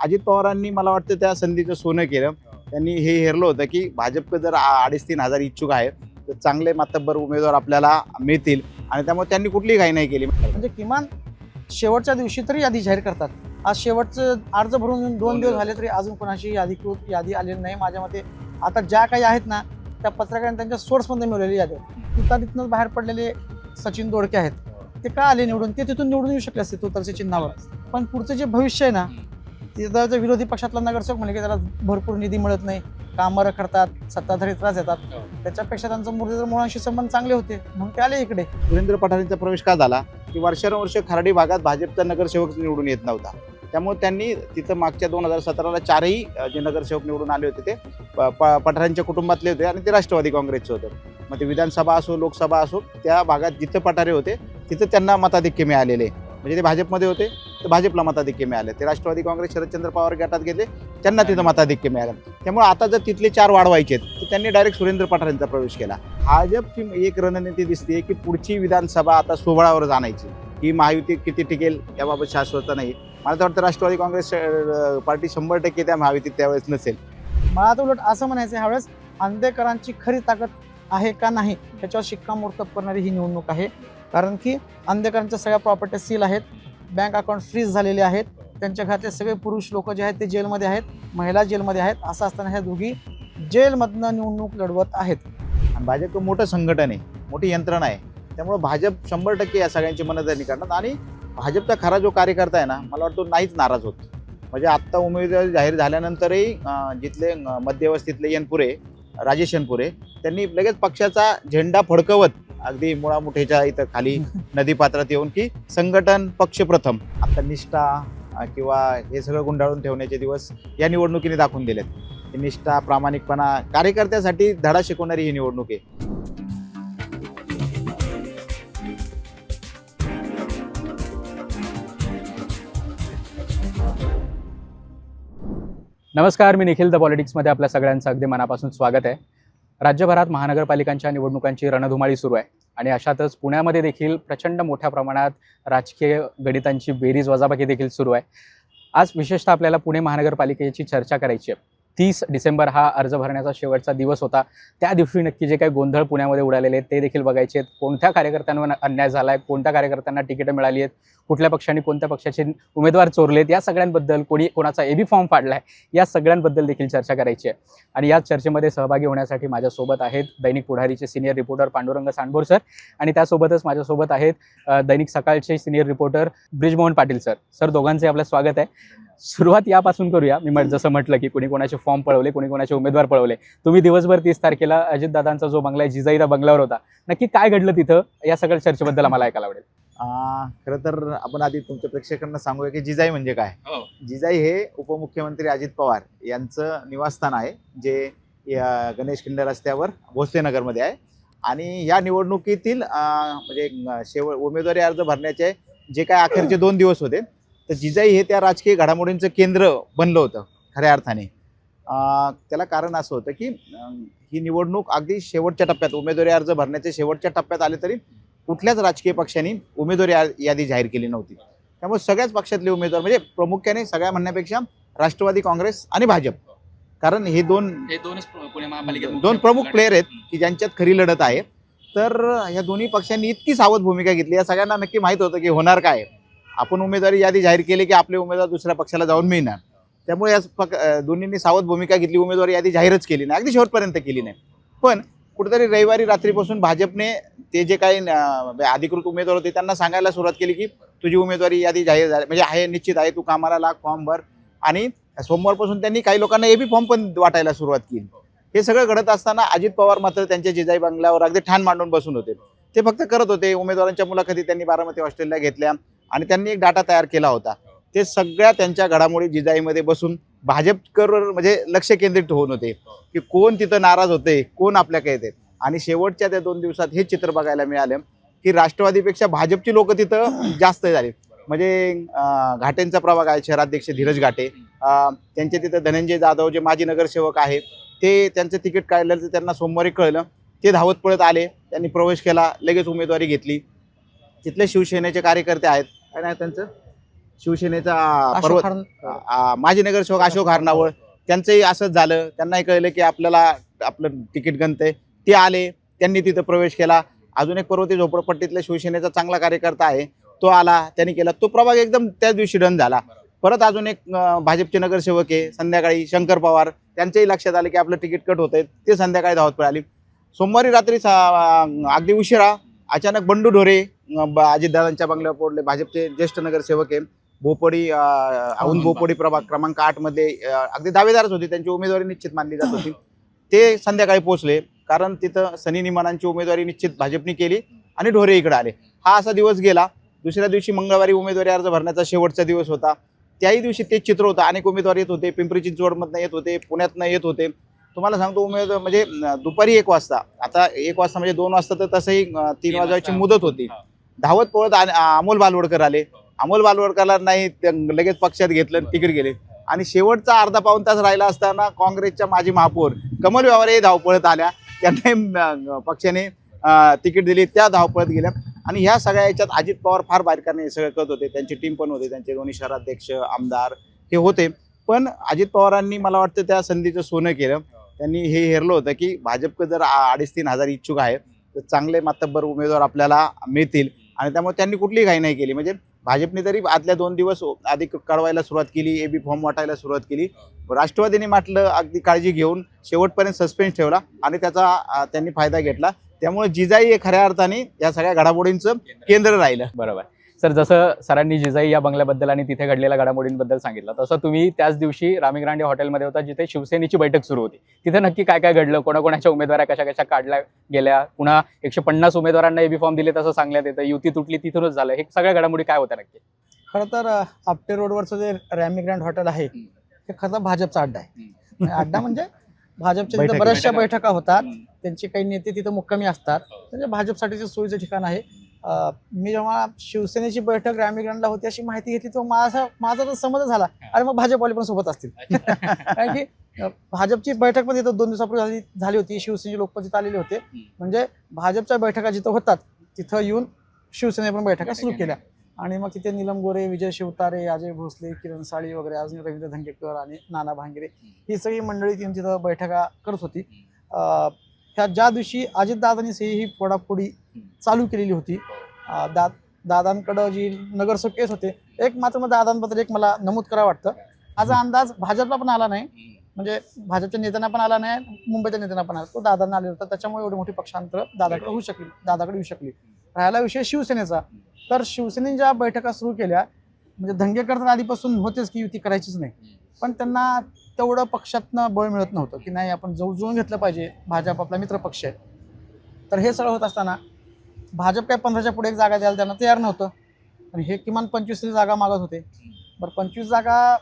अजित पवारांनी मला वाटतं त्या संधीचं सोनं केलं. त्यांनी हे हेरलं होतं की भाजपकडे जर 2,500-3,000 हजार इच्छुक आहे तर चांगले मातब्बर उमेदवार आपल्याला मिळतील आणि त्यामुळे त्यांनी कुठलीही घाई नाही केली. म्हणजे किमान शेवटच्या दिवशी तरी यादी जाहीर करतात. आज शेवटचं अर्ज भरून 2 दिवस झाले तरी अजून कोणाची अधिकृत यादी आलेली नाही. माझ्या मते आता ज्या काही आहेत ना त्या पत्रकारांनी त्यांच्या सोर्समध्ये मिळवलेली यादी तुतारीतनं बाहेर पडलेले सचिन दोडके आहेत. ते का आले निवडून? ते तिथून निवडून येऊ शकले असते तुतारच्या चिन्हावर. पण पुढचं जे भविष्य आहे ना, तिथं जर विरोधी पक्षातला नगरसेवक म्हणजे की त्याला भरपूर निधी मिळत नाही, कामं करतात, सत्ताधारी त्रास देतात, त्याच्यापेक्षा त्यांचा मुळाशी मुळांशी संबंध चांगले होते म्हणून ते आले इकडे. सुरेंद्र पठारेंचा प्रवेश का झाला की वर्षानुवर्ष खराडी भागात भाजपचा नगरसेवक निवडून येत नव्हता. त्यामुळे त्यांनी तिथं मागच्या 2017ला 4ही जे नगरसेवक निवडून आले होते ते पठारांच्या कुटुंबातले होते आणि ते राष्ट्रवादी काँग्रेसचे होते. मग ते विधानसभा असो लोकसभा असो त्या भागात जिथं पठारे होते तिथं त्यांना मताधिक्य मिळालेले. म्हणजे ते भाजपमध्ये होते तर भाजपला मताधिक्य मिळाले. ते राष्ट्रवादी काँग्रेस शरदचंद्र पवार गटात गेले त्यांना तिथं मताधिक्य मिळालं. त्यामुळे आता जर तिथले 4 वाढवायचे तर त्यांनी डायरेक्ट सुरेंद्र पठारेंचा प्रवेश केला. भाजपची एक रणनीती दिसते की पुढची विधानसभा आता सोहळावर आणायची. ही महायुती किती टिकेल याबाबत शाश्वत नाही. मला तर वाटतं राष्ट्रवादी काँग्रेस पार्टी 100% त्या महायुतीत त्यावेळेस नसेल. मला तर उलट असं म्हणायचं ह्यावेळेस आंबेडकरांची खरी ताकद आहे का नाही ह्याच्यावर शिक्कामोर्तब करणारी ही निवडणूक आहे. कारण की आंबेडकरांच्या सगळ्या प्रॉपर्टी सील आहेत, बँक अकाउंट फ्रीज झालेले आहेत, त्यांच्या घरातले सगळे पुरुष लोक जे आहेत ते जेलमध्ये आहेत, महिला जेलमध्ये आहेत. असं असताना ह्या दोघी जेलमधनं निवडणूक लढवत आहेत. आणि भाजप मोठं संघटन आहे, मोठी यंत्रणा आहे. त्यामुळे भाजप 100% या सगळ्यांची मनधरणी करणार आणि भाजपचा खरा जो कार्यकर्ता आहे ना मला वाटतं नाहीच नाराज होत. म्हणजे आत्ता उमेदवारी जाहीर झाल्यानंतरही जिथले मध्यवस्थीतले यनपुरे राजेश यनपुरे त्यांनी लगेच पक्षाचा झेंडा फडकवत अगदी मुळामुठेच्या इथं खाली नदीपात्रात येऊन की संघटन पक्ष प्रथम. आता निष्ठा किंवा हे सगळं गुंडाळून ठेवण्याचे दिवस या निवडणुकीने दाखवून दिलेत. निष्ठा प्रामाणिकपणा कार्यकर्त्यासाठी धडा शिकवणारी ही निवडणूक आहे. नमस्कार, मी निखिल द पॉलिटिक्समध्ये आपल्या सगळ्यांचं अगदी मनापासून स्वागत आहे. राज्यभरात महानगरपालिकांच्या निवडणुकांची रणधुमाळी सुरू आहे आणि अशातच पुण्यामध्ये देखील प्रचंड मोठ्या प्रमाणात राजकीय गणितांची बेरीज वजाबाकी देखील सुरू आहे. आज विशेषतः आपल्याला पुणे महानगरपालिकेची चर्चा करायची आहे. 30 डिसेंबर हा अर्ज भरण्याचा शेवटचा दिवस होता. त्या दिवशी नक्की जे काही गोंधळ पुण्यामध्ये उडालेले ते देखील बघायचे आहेत. कोणत्या कार्यकर्त्यांवर अन्याय झाला आहे, कोणत्या कार्यकर्त्यांना तिकीटं मिळाली आहेत, कुठल्या पक्षांनी कोणत्या पक्षाचे उमेदवार चोरलेत, या सगळ्यांबद्दल कोणाचा एबी फॉर्म फाडला आहे या सगळ्यांबद्दल देखील चर्चा करायची आहे. आणि या चर्चेमध्ये सहभागी होण्यासाठी माझ्यासोबत आहेत दैनिक पुढारीचे senior reporter Pandurang Sandbhor sir आणि त्यासोबतच माझ्यासोबत आहेत दैनिक सकाळचे senior reporter Brijmohan Patil sir. Sir, दोघांचे आपलं स्वागत आहे. सुरुवात यापासून करूया. मी जसं म्हटलं की कोणी कोणाचे फॉर्म पळवले, कोणी कोणाचे उमेदवार पळवले. तुम्ही दिवसभर 30 तारखेला अजितदादांचा जो बंगला आहे जिजाईला बंगल्यावर होता, नक्की काय घडलं तिथं या सगळ्या चर्चेबद्दल आम्हाला ऐकायला आवडेल. खरं तर आपण आधी तुमच्या प्रेक्षकांना सांगूया की जिजाई म्हणजे काय. जिजाई हे उपमुख्यमंत्री अजित पवार यांचं निवासस्थान आहे जे गणेश खिंड रस्त्यावर भोसलेनगरमध्ये आहे. आणि या निवडणुकीतील म्हणजे उमेदवारी अर्ज भरण्याचे जे काय अखेरचे 2 दिवस होते तर जिजाई हे त्या राजकीय घडामोडींचं केंद्र बनलं होतं खऱ्या अर्थाने. त्याला कारण असं होतं की ही निवडणूक अगदी शेवटच्या टप्प्यात उमेदवारी अर्ज भरण्याच्या शेवटच्या टप्प्यात आले तरी कुठल्याच राजकीय पक्षांनी उमेदवारी यादी जाहीर केली नव्हती. त्यामुळे सगळ्याच पक्षातले उमेदवार म्हणजे प्रामुख्याने सगळ्या म्हणण्यापेक्षा राष्ट्रवादी काँग्रेस आणि भाजप, कारण हे दोन प्रमुख प्लेयर आहेत की ज्यांच्यात खरी लढत आहे. तर ह्या दोन्ही पक्षांनी इतकी सावध भूमिका घेतली. या सगळ्यांना नक्की माहीत होतं की होणार काय. आपण उमेदवारी यादी जाहीर केली की आपले उमेदवार दुसऱ्या पक्षाला जाऊन मिळणार. त्यामुळे या दोन्हींनी सावध भूमिका घेतली. उमेदवारी यादी जाहीरच केली नाही, अगदी शेवटपर्यंत केली नाही. पण कुठेतरी रविवारी रात्रीपासून भाजपने ते जे काही अधिकृत उमेदवार होते त्यांना सांगायला सुरुवात केली की तुझी उमेदवारी यादी जाहीर झाली म्हणजे आहे, निश्चित आहे, तू कामाला लाग, फॉर्म भर. आणि सोमवारपासून त्यांनी काही लोकांना एबी फॉर्म पण वाटायला सुरुवात केली. हे सगळं घडत असताना अजित पवार मात्र त्यांच्या जिजाई बंगल्यावर अगदी ठाण मांडून बसून होते. ते फक्त करत होते. उमेदवारांच्या मुलाखती त्यांनी बारामती हॉस्टेलला घेतल्या आणि त्यांनी एक डाटा तयार केला होता. ते सगळ्या त्यांच्या घडामोडी जिजाईमध्ये बसून भाजपवर म्हणजे लक्ष केंद्रित होऊन होते की कोण तिथं नाराज होते, कोण आपल्याकडे येते. आणि शेवटच्या त्या 2 दिवसात हे चित्र बघायला मिळालं की राष्ट्रवादीपेक्षा भाजपची लोक तिथं जास्त झाली. म्हणजे घाटेंचा प्रभाग आहे, शहराध्यक्ष धीरज घाटे, त्यांचे तिथं धनंजय जाधव जे माजी नगरसेवक आहेत ते त्यांचं तिकीट काढलं तर त्यांना सोमवारी कळलं. ते धावत पळत आले, त्यांनी प्रवेश केला, लगेच उमेदवारी घेतली. तिथले शिवसेनेचे कार्यकर्ते आहेत काय नाही त्यांचं शिवसेनेचा अशोक पर्वत हरण- माजी नगरसेवक अशोक हारनावळ त्यांचंही असंच झालं. त्यांनाही कळलं की आपल्याला आपलं तिकीट गणतंय. ते आले, त्यांनी तिथं प्रवेश केला. अजून एक पर्वती झोपडपट्टीतला शिवसेनेचा चांगला कार्यकर्ता आहे, तो आला, त्यांनी केला. तो प्रभाग एकदम त्याच दिवशी डन झाला. परत अजून एक भाजपचे नगरसेवक आहे संध्याकाळी शंकर पवार, त्यांच्याही लक्षात आलं की आपलं तिकीट कट होतंय. ते संध्याकाळी धावत पळाली. सोमवारी रात्री अगदी उशिरा अचानक बंडू ढोरे अजितदादांच्या बंगल्यावर पोडले. भाजपचे ज्येष्ठ नगरसेवक आहे, भोपडी औंध भोपडी प्रभाग क्रमांक 8 मध्ये अगदी दावेदारच होते, त्यांची उमेदवारी निश्चित मानली जात होती. ते संध्याकाळी पोहोचले, कारण तिथं सनी निमानांची उमेदवारी निश्चित भाजपनी केली आणि ढोरे इकडे आले. हा असा दिवस गेला. दुसऱ्या दिवशी मंगळवारी उमेदवारी अर्ज भरण्याचा शेवटचा दिवस होता. त्याही दिवशी तेच चित्र होतं. अनेक उमेदवार येत होते, पिंपरी चिंचवडमधनं येत होते, पुण्यातनं येत होते. तुम्हाला सांगतो उमेदवार म्हणजे दुपारी 1 वाजता, आता 1 वाजता म्हणजे 2 वाजता तर तसंही 3 वाजवायची मुदत होती. धावत पळत अमोल बालवडकर आले. अमोल बालवडकरला नाही लगेच पक्षात घेतलं, तिकीट गेले. आणि शेवटचा अर्धा पाऊण तास राहिला असताना काँग्रेसच्या माजी महापौर कमल व्यवहारे धावपळत आल्या. त्यांनी पक्षाने तिकीट दिली, त्या धावपळत गेल्या. आणि ह्या सगळ्या याच्यात अजित पवार फार बारकाने हे सगळं करत होते. त्यांची टीम पण होती, त्यांचे दोन्ही शहराध्यक्ष आमदार हे होते. पण अजित पवारांनी मला वाटतं त्या संधीचं सोनं केलं. त्यांनी हे हेरलं होतं की भाजपकडे जर 2,500-3,000 हजार इच्छुक आहे तर चांगले मातब्बर उमेदवार आपल्याला मिळतील. आणि त्यामुळे त्यांनी कुठलीही घाई नाही केली. म्हणजे भाजपने तरी आदल्या 2 दिवस आधी कळवायला सुरुवात केली, एबी फॉर्म वाटायला सुरुवात केली. राष्ट्रवादीने म्हटलं अगदी काळजी घेऊन शेवटपर्यंत सस्पेन्स ठेवला आणि त्याचा त्यांनी फायदा घेतला. त्यामुळे जिजाई हे खऱ्या अर्थाने या सगळ्या घडामोडींचं केंद्र राहिलं. बरोबर. सर, जसं सरांनी जिजाई या बंगल्याबद्दल आणि तिथे घडलेल्या घडामोडींबद्दल सांगितलं, तसं तुम्ही त्याच दिवशी रामी ग्रांडे हॉटेलमध्ये होता, जिथे शिवसेनेची बैठक सुरू होती. तिथे नक्की काय काय घडलं, कोणाकोणाच्या उमेदवाऱ्या कशा कशा काढल्या गेल्या, पुन्हा 150 उमेदवारांना एबी फॉर्म दिले तसं सांगण्यात येतं, युती तुटली तिथूनच झालं, हे सगळ्या घडामोडी काय होत्या नक्की? खरं तर आपटे रोडवरचं जे रॅमी ग्रँड हॉटेल आहे हे खरं भाजपचा अड्डा आहे. अड्डा म्हणजे भाजपच्या तिथे बऱ्याचशा बैठका होतात, त्यांचे काही नेते तिथं मुक्कामी असतात, म्हणजे भाजपसाठीचं सोयीचं ठिकाण आहे. मी जेव्हा शिवसेनेची बैठक रॅमी ग्रँडला होती अशी माहिती घेतली तेव्हा माझा तर समज झाला, अरे मग भाजपवाले पण सोबत असतील. कारण की भाजपची बैठक पण तिथं 2 दिवसापूर्वी झाली होती. शिवसेनेचे लोक पण तिथं आलेले होते. म्हणजे भाजपच्या बैठका जिथं होतात तिथं येऊन शिवसेने पण बैठका सुरू केल्या. आणि मग तिथे नीलम गोरे, विजय शिवतारे, अजय भोसले, किरण साळी वगैरे, अजून रवींद्र धंगेकर आणि नाना भांगरे ही सगळी मंडळी तिथं बैठका करत होती. ह्या ज्या दिवशी अजितदादांनी ही फोडाफोडी चालू केलेली होती, दादांकडं जी नगरसेवक येत होते, एक मात्र मग दादांबद्दल एक मला नमूद करावं वाटतं. माझा अंदाज भाजपला पण आला नाही, म्हणजे भाजपच्या नेत्यांना पण आला नाही, मुंबईच्या नेत्यांना पण आला, तो दादांना आलेला होता. त्याच्यामुळे एवढी मोठी पक्षांतर दादाकडे येऊ शकली. राहिला विषय शिवसेनेचा, तर शिवसेनेने ज्या बैठका सुरू केल्या, म्हणजे धंगेकर तर आधीपासून होतेच की युती करायचीच नाही, पण त्यांना तेवढं पक्षातनं बळ मिळत नव्हतं की नाही आपण जुळवून घेतलं पाहिजे, भाजप आपला मित्र पक्ष आहे. तर हे सगळं होत असताना भाजप काय 15च्या पुढे एक जागा द्यायला त्यांना तयार नव्हतं आणि हे किमान 25 जागा मागत होते. बरं 25 जागा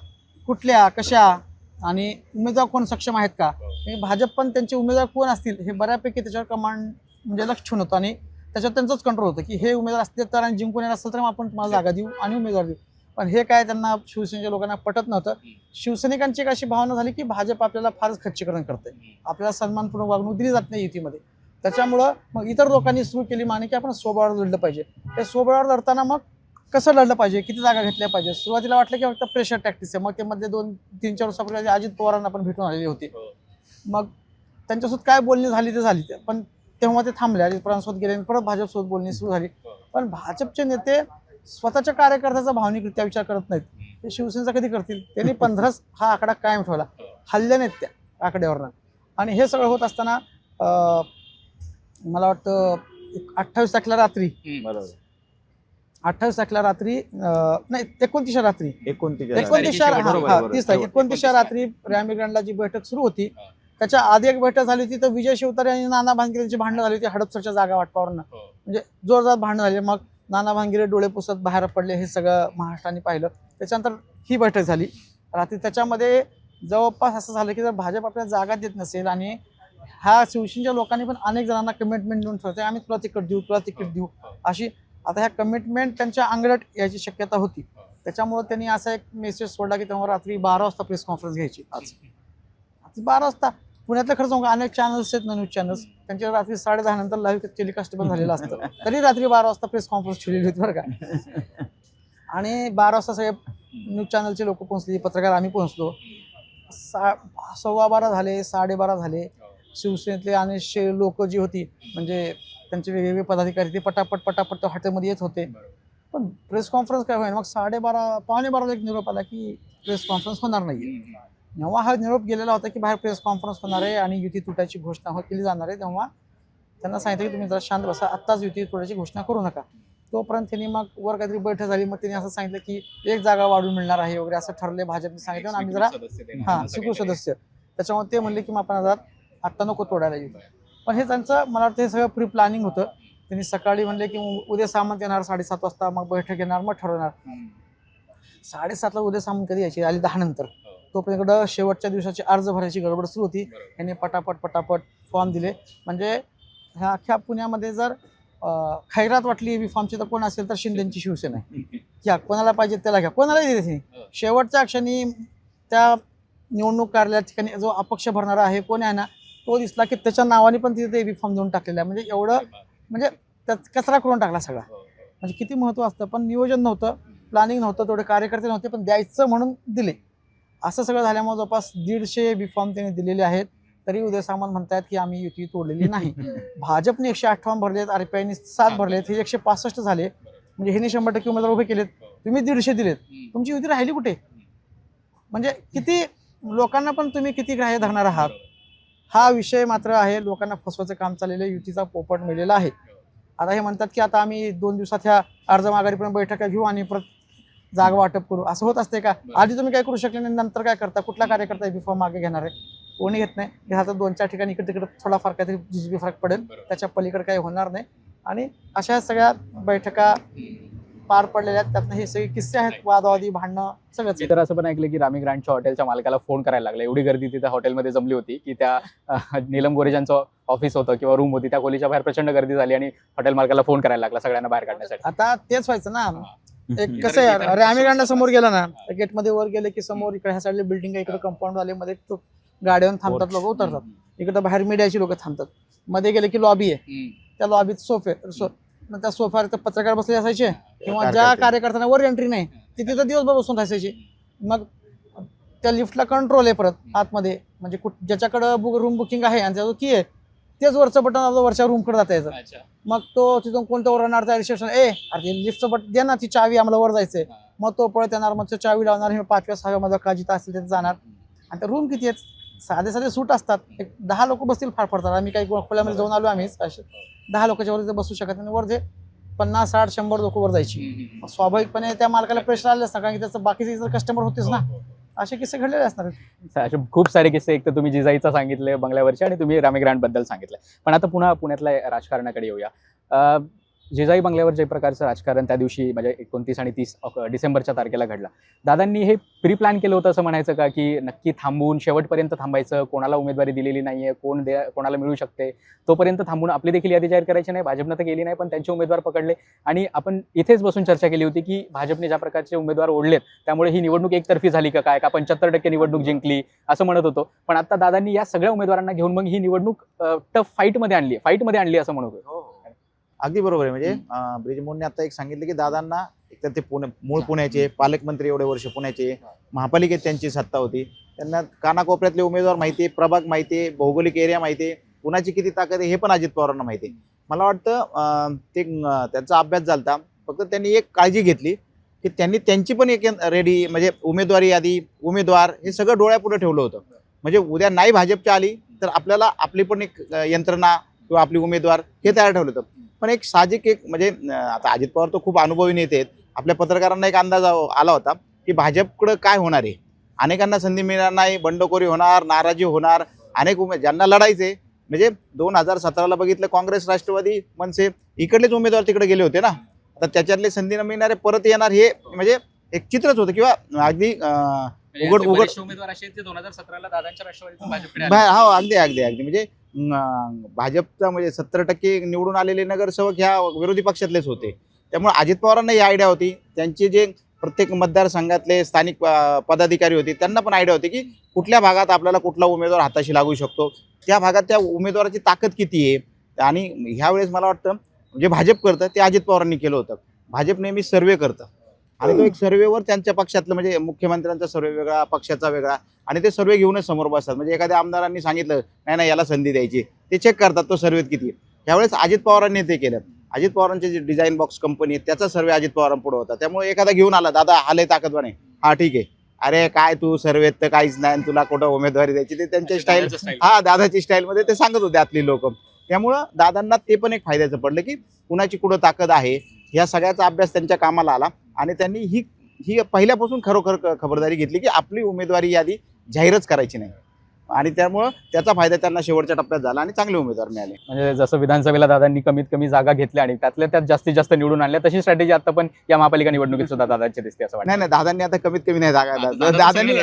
कुठल्या, कशा आणि उमेदवार कोण सक्षम आहेत का, भाजप पण त्यांचे उमेदवार कोण असतील हे बऱ्यापैकी त्याच्यावर कमांड म्हणजे लक्ष ठेवून होतं आणि त्याच्यावर त्यांचंच कंट्रोल होतं की हे उमेदवार असतील तर आणि जिंकून येणार असेल तर आपण तुम्हाला जागा देऊ आणि उमेदवार देऊ. पण हे काय त्यांना शिवसेनेच्या लोकांना पटत नव्हतं. शिवसैनिकांची एक अशी भावना झाली की भाजप आपल्याला फारच खच्चीकरण करते, आपल्याला सन्मानपूर्वक वागणूक दिली जात नाही युतीमध्ये. त्याच्यामुळं मग इतर लोकांनी सुरू केली माने की आपण स्वबळावर लढलं पाहिजे. ते स्वबळावर लढताना मग कसं लढलं पाहिजे, किती जागा घेतल्या पाहिजे. सुरुवातीला वाटलं की फक्त प्रेशर टॅक्टिक्स आहे. मग ते मध्ये 2-3-4 वर्षापूर्वी अजित पवारांना पण भेटून आलेली होती. मग त्यांच्यासोबत काय बोलणी झाली ते झाली, पण तेव्हा ते थांबले. अजित पवारांसोबत गेले आणि परत भाजपसोबत बोलणी सुरू झाली. पण भाजपचे नेते स्वतःच्या कार्यकर्त्याचा भावनिकरित्या विचार करत नाहीत. ते शिवसेनेचा कधी करतील? त्यांनी 15 हा आकडा कायम ठेवला, हल्ले नाहीत त्या आकड्यावरनं. आणि हे सगळं होत असताना मला वाटतं 28 तारखेला रात्री, बरोबर 28 तारखेला रात्री नाही 29 रात्री 29 29 रात्री रॅमी ग्रँडला जी बैठक सुरू होती त्याच्या आधी एक बैठक झाली होती. तर विजय शिवतारे आणि नाना भांगिरे यांची भांडणं झाली होती हडपसरच्या जागा वाटपावरनं, म्हणजे जोरदार भांडणं झाली. मग नाना भांगिरे डोळे पुसत बाहेर पडले, हे सगळं महाराष्ट्राने पाहिलं. त्याच्यानंतर ही बैठक झाली रात्री. त्याच्यामध्ये जवळपास असं झालं की जर भाजप आपल्याला जागा देत नसेल आणि ह्या शिवसेनेच्या लोकांनी पण अनेक जणांना कमिटमेंट देऊन ठेवते, आम्ही तुला तिकीट देऊ अशी. आता ह्या कमिटमेंट त्यांच्या अंगलट याची शक्यता होती. त्याच्यामुळे त्यांनी असा एक मेसेज सोडला की तेव्हा रात्री 12 वाजता प्रेस कॉन्फरन्स घ्यायची. आज 12 वाजता पुण्यातलं खरं सांगू अनेक चॅनल्स आहेत ना, न्यूज चॅनल्स, त्यांच्या रात्री 10:30 नंतर लाईव्ह टेलिकास्ट पण झालेलं असतं, तरी रात्री 12 वाजता प्रेस कॉन्फरन्स ठेवलेली होती बरं का. आणि 12 वाजता सगळे न्यूज चॅनलचे लोक पोहोचले, पत्रकार आम्ही पोहोचलो. 12:15 झाले, 12:30 झाले. शिवसेनेतले आणि लोक जी होती म्हणजे त्यांचे वेगवेगळे पदाधिकारी ते पटापट त्या हॉटेलमध्ये येत होते. पण प्रेस कॉन्फरन्स काय होईल. मग 12:30 पावणे 12ला एक निरोप आला की प्रेस कॉन्फरन्स होणार नाही. जेव्हा हा निरोप गेलेला होता की बाहेर प्रेस कॉन्फरन्स होणार आहे आणि युती तुटायची घोषणा केली जाणार आहे, तेव्हा त्यांना सांगितलं की तुम्ही जरा शांत बसा, आत्ताच युती तुटायची घोषणा करू नका. तोपर्यंत त्यांनी मग वर काहीतरी बैठक झाली. मग त्यांनी असं सांगितलं की एक जागा वाढून मिळणार आहे वगैरे असं ठरले. भाजपने सांगितलं आणि आम्ही जरा स्वीकृत सदस्य, त्याच्यामुळे ते म्हणले की मग आपण आत्ता नको तोडायला येऊ. पण हे त्यांचं मला वाटतं हे सगळं प्री प्लॅनिंग होतं. त्यांनी सकाळी म्हणले की उद्या सामंत येणार 7:30 वाजता, मग बैठक येणार, मग ठरवणार. 7:30ला उद्या सामंत कधी यायची आली 10 नंतर. तोपर्यंत शेवटच्या दिवसाची अर्ज भरायची गडबड सुरू होती. यांनी पटापट फॉर्म दिले. म्हणजे ह्या अख्ख्या पुण्यामध्ये जर खैरात वाटली बी फॉर्मची तर कोण असेल तर शिंदेची शिवसेना आहे. घ्या, कोणाला पाहिजे त्याला घ्या, कोणालाही दिले त्यांनी. शेवटच्या क्षणी त्या निवडणूक कार्यालया ठिकाणी जो अपक्ष भरणारा आहे कोण आहे ना, तो दिसला की त्याच्या नावाने पण तिथे बी फॉर्म देऊन टाकलेला आहे. म्हणजे एवढं म्हणजे त्यात कचरा करून टाकला सगळा. म्हणजे किती महत्त्व असतं. पण नियोजन नव्हतं, प्लॅनिंग नव्हतं, तेवढे कार्यकर्ते नव्हते, पण द्यायचं म्हणून दिले. असं सगळं झाल्यामुळे जवळपास 150 बी फॉर्म त्यांनी दिलेले आहेत. तरी उदय सामंत म्हणतात की आम्ही युती तोडलेली नाही. भाजपने 158 भरलेत, RPIने 7 भरलेत, हे 165 झाले. म्हणजे ह्यांनी 100% उमेदवार उभे केलेत, तुम्ही 150 दिलेत, तुमची युती राहिली कुठे? म्हणजे किती लोकांना पण तुम्ही किती ग्राह्य धरणार आहात. हा विषय मात्र आहे. लोकांना फसवायचं काम चाललेलं, युतीचा पोपट मिळलेला आहे. आता हे म्हणतात की आता आम्ही 2 दिवसात ह्या अर्ज माघारीपर्यंत बैठका घेऊ आणि परत जागा वाटप करू. असं होत असते का? आधी तुम्ही काय करू शकले नाही, नंतर काय करता? कुठला कार्यकर्ता बी फॉर्म मागे घेणार आहे? कोणी घेत नाही. ह्याचा 2-4 ठिकाणी इकडे तिकडे थोडाफार काहीतरी जिजबी फरक पडेल, त्याच्या पलीकडे काही होणार नाही. आणि अशा सगळ्या बैठका पार पडलेल्या आहेत. त्यातनं हे सगळे किस्से आहेत, वादवादी, भांडणं सगळंच. मी तर असं पण ऐकलं की रामी ग्रँडच्या हॉटेलच्या मालकाला फोन करायला लागला. एवढी गर्दी तिथे हॉटेलमध्ये जमली होती की त्या नीलम गोरेजांचं ऑफिस होतं किंवा रूम होती, त्या खोलीच्या बाहेर प्रचंड गर्दी झाली आणि हॉटेल मालकाला फोन करायला लागला सगळ्यांना बाहेर काढण्यासाठी. आता तेच व्हायचं ना. एक कसं आहे, रामी ग्रँड समोर गेला ना, गेटमध्ये वर गेले की समोर इकडे ह्या साईडला बिल्डिंग आहे, इकडे कंपाऊंड वाले मध्ये गाड्यावर थांबतात, लोक उतरतात. इकडे बाहेर मीडियाची लोक थांबतात. मध्ये गेले की लॉबी आहे, त्या लॉबीत सोफे, त्या सोफ्यावर पत्रकार बसले असायचे किंवा ज्या कार्यकर्त्यांना वर एंट्री नाही ती तिथं दिवसभर बसून असायची. मग त्या लिफ्टला कंट्रोल आहे परत आतमध्ये, म्हणजे ज्याच्याकडं रूम बुकिंग आहे आणि त्याचं की आहे तेच वरचं बटन वरच्या रूमकडे जाता यायचं. मग तो तिथून कोणतं ओरडणार त्या रिसेप्शन, अरे लिफ्टचं बटन दे ना, ती चावी आम्हाला वर जायचंय. मग तो पळत येणार, मग चावी लावणार, हे 5व्या 6व्या माझा का जिथं असेल तिथे जाणार. आणि त्या रूम किती आहेत? साधे सूट असतात. एक 10 लोक बसतील फार पडतात. आम्ही काही खोल्यामध्ये जाऊन आलो, आम्हीच असे 10 लोकांच्या वर तिथे बसू शकत नाही. वर जे 50, 60, 100 लोक वर जायची. स्वाभाविकपणे त्या मालकाला प्रेशर आले असणार, कारण की त्याचं बाकीचे जर कस्टमर होतेच ना. असे किस्से घडलेले असणार. असे खूप सारे किस्से, एक तर तुम्ही जिजाईचा सांगितले बंगल्यावरचे आणि तुम्ही रामी ग्रँड बद्दल सांगितलं. पण आता पुण्यातल्या राजकारणाकडे येऊया. जिजाई बंगल्यावर जे प्रकारचं राजकारण त्या दिवशी म्हणजे 29 आणि 30 डिसेंबरच्या तारखेला घडला, दादांनी हे प्री प्लॅन केलं होतं असं म्हणायचं का, की नक्की थांबून शेवटपर्यंत थांबायचं, कोणाला उमेदवारी दिलेली नाहीये, कोणाला मिळू शकते तोपर्यंत थांबून आपली देखील यादी जाहीर करायची नाही? भाजपनं तर केली नाही, पण त्यांचे उमेदवार पकडले आणि आपण इथेच बसून चर्चा केली होती की भाजपने ज्या प्रकारचे उमेदवार ओढलेत त्यामुळे ही निवडणूक एकतर्फी झाली का, काय का 75% निवडणूक जिंकली असं म्हणत होतो. पण आता दादांनी या सगळ्या उमेदवारांना घेऊन मग ही निवडणूक टफ फाईटमध्ये आणली असं म्हणत होतो. अगदी बरोबर आहे. म्हणजे ब्रिजमोहनने आता एक सांगितलं की दादांना एकतर ते मूळ पुण्याचे, पालकमंत्री एवढे वर्ष पुण्याचे, महापालिकेत त्यांची सत्ता होती, त्यांना कानाकोपऱ्यातले उमेदवार माहिती आहे, प्रभाग माहिती आहे, भौगोलिक एरिया माहिती आहे, कुणाची किती ताकद आहे हे पण अजित पवारांना माहिती आहे. मला वाटतं त्यांचा अभ्यास झाला. फक्त त्यांनी एक काळजी घेतली की त्यांनी त्यांची पण एक रेडी म्हणजे उमेदवारी यादी, उमेदवार हे सगळं डोळ्यापुढे ठेवलं होतं. म्हणजे उद्या नाही भाजपची आली तर आपल्याला आपली पण एक यंत्रणा किंवा आपली उमेदवार हे तयार ठेवलं होतं. पण एक साहजिक म्हणजे आता अजित पवार तो खूप अनुभवी नेते आहेत. आपल्या पत्रकारांना एक अंदाज आला होता की भाजपकडं काय होणार आहे. अनेकांना संधी मिळणार नाही, बंडखोरी होणार, नाराजी होणार. अनेक ज्यांना लढायचे म्हणजे 2017ला बघितलं, काँग्रेस, राष्ट्रवादी, मनसे इकडलेच उमेदवार तिकडे गेले होते ना. आता त्याच्यातले संधी न मिळणारे परत येणार, हे म्हणजे एक चित्रच होतं. किंवा अगदी उघड उमेदवार असे 2017ला दादांच्या राष्ट्रवादीतून भाजपकडे हो, अगदी म्हणजे भाजपचा म्हणजे 70% निवडून आलेले नगरसेवक ह्या विरोधी पक्षातलेच होते. त्यामुळे अजित पवारांना ही आयडिया होती. त्यांचे जे प्रत्येक मतदारसंघातले स्थानिक पदाधिकारी होते त्यांना पण आयडिया होती की कुठल्या भागात आपल्याला कुठला उमेदवार हाताशी लागू शकतो, त्या भागात त्या उमेदवाराची ताकद किती आहे. आणि ह्यावेळेस मला वाटतं जे भाजप करतं ते अजित पवारांनी केलं होतं. भाजप नेहमी सर्वे करतं आणि तो एक सर्वेवर त्यांच्या पक्षातलं म्हणजे मुख्यमंत्र्यांचा सर्वे वेगळा, पक्षाचा वेगळा, आणि ते सर्वे घेऊनच समोर बसतात. म्हणजे एखाद्या आमदारांनी सांगितलं नाही नाही याला संधी द्यायची, ते चेक करतात तो सर्वेत किती. त्यावेळेस अजित पवारांनी ते केलं. अजित पवारांचे जे डिझाईन बॉक्स कंपनी आहे त्याचा सर्वे अजित पवारांपुढे होता. त्यामुळे एखादा घेऊन आला, दादा आले ताकदवाने, हा ठीक आहे, अरे काय तू सर्वेत तर काहीच नाही, तुला कुठं उमेदवारी द्यायची, ते त्यांच्या स्टाईल, हा दादाची स्टाईलमध्ये ते सांगत होते आतली लोक. त्यामुळं दादांना ते पण एक फायद्याचं पडलं की कुणाची कुठं ताकद आहे ह्या सगळ्याचा अभ्यास त्यांच्या कामाला आला. आणि त्यांनी ही पहिल्यापासून खरोखर खबरदारी घेतली की आपली उमेदवारी यादी जाहीरच करायची नाही. आणि त्यामुळं त्याचा फायदा त्यांना शेवटच्या टप्प्यात झाला आणि चांगले उमेदवार मिळाले. म्हणजे जसं विधानसभेला दादांनी कमीत कमी जागा घेतल्या आणि त्यातल्या त्यात जास्तीत जास्त निवडून आणल्या, तशी स्ट्रॅटेजी आता पण या महापालिका निवडणुकीत सुद्धा दादांची दिसते असं वाटतं. नाही दादांनी आता कमीत कमी नाही जागा, दादांनी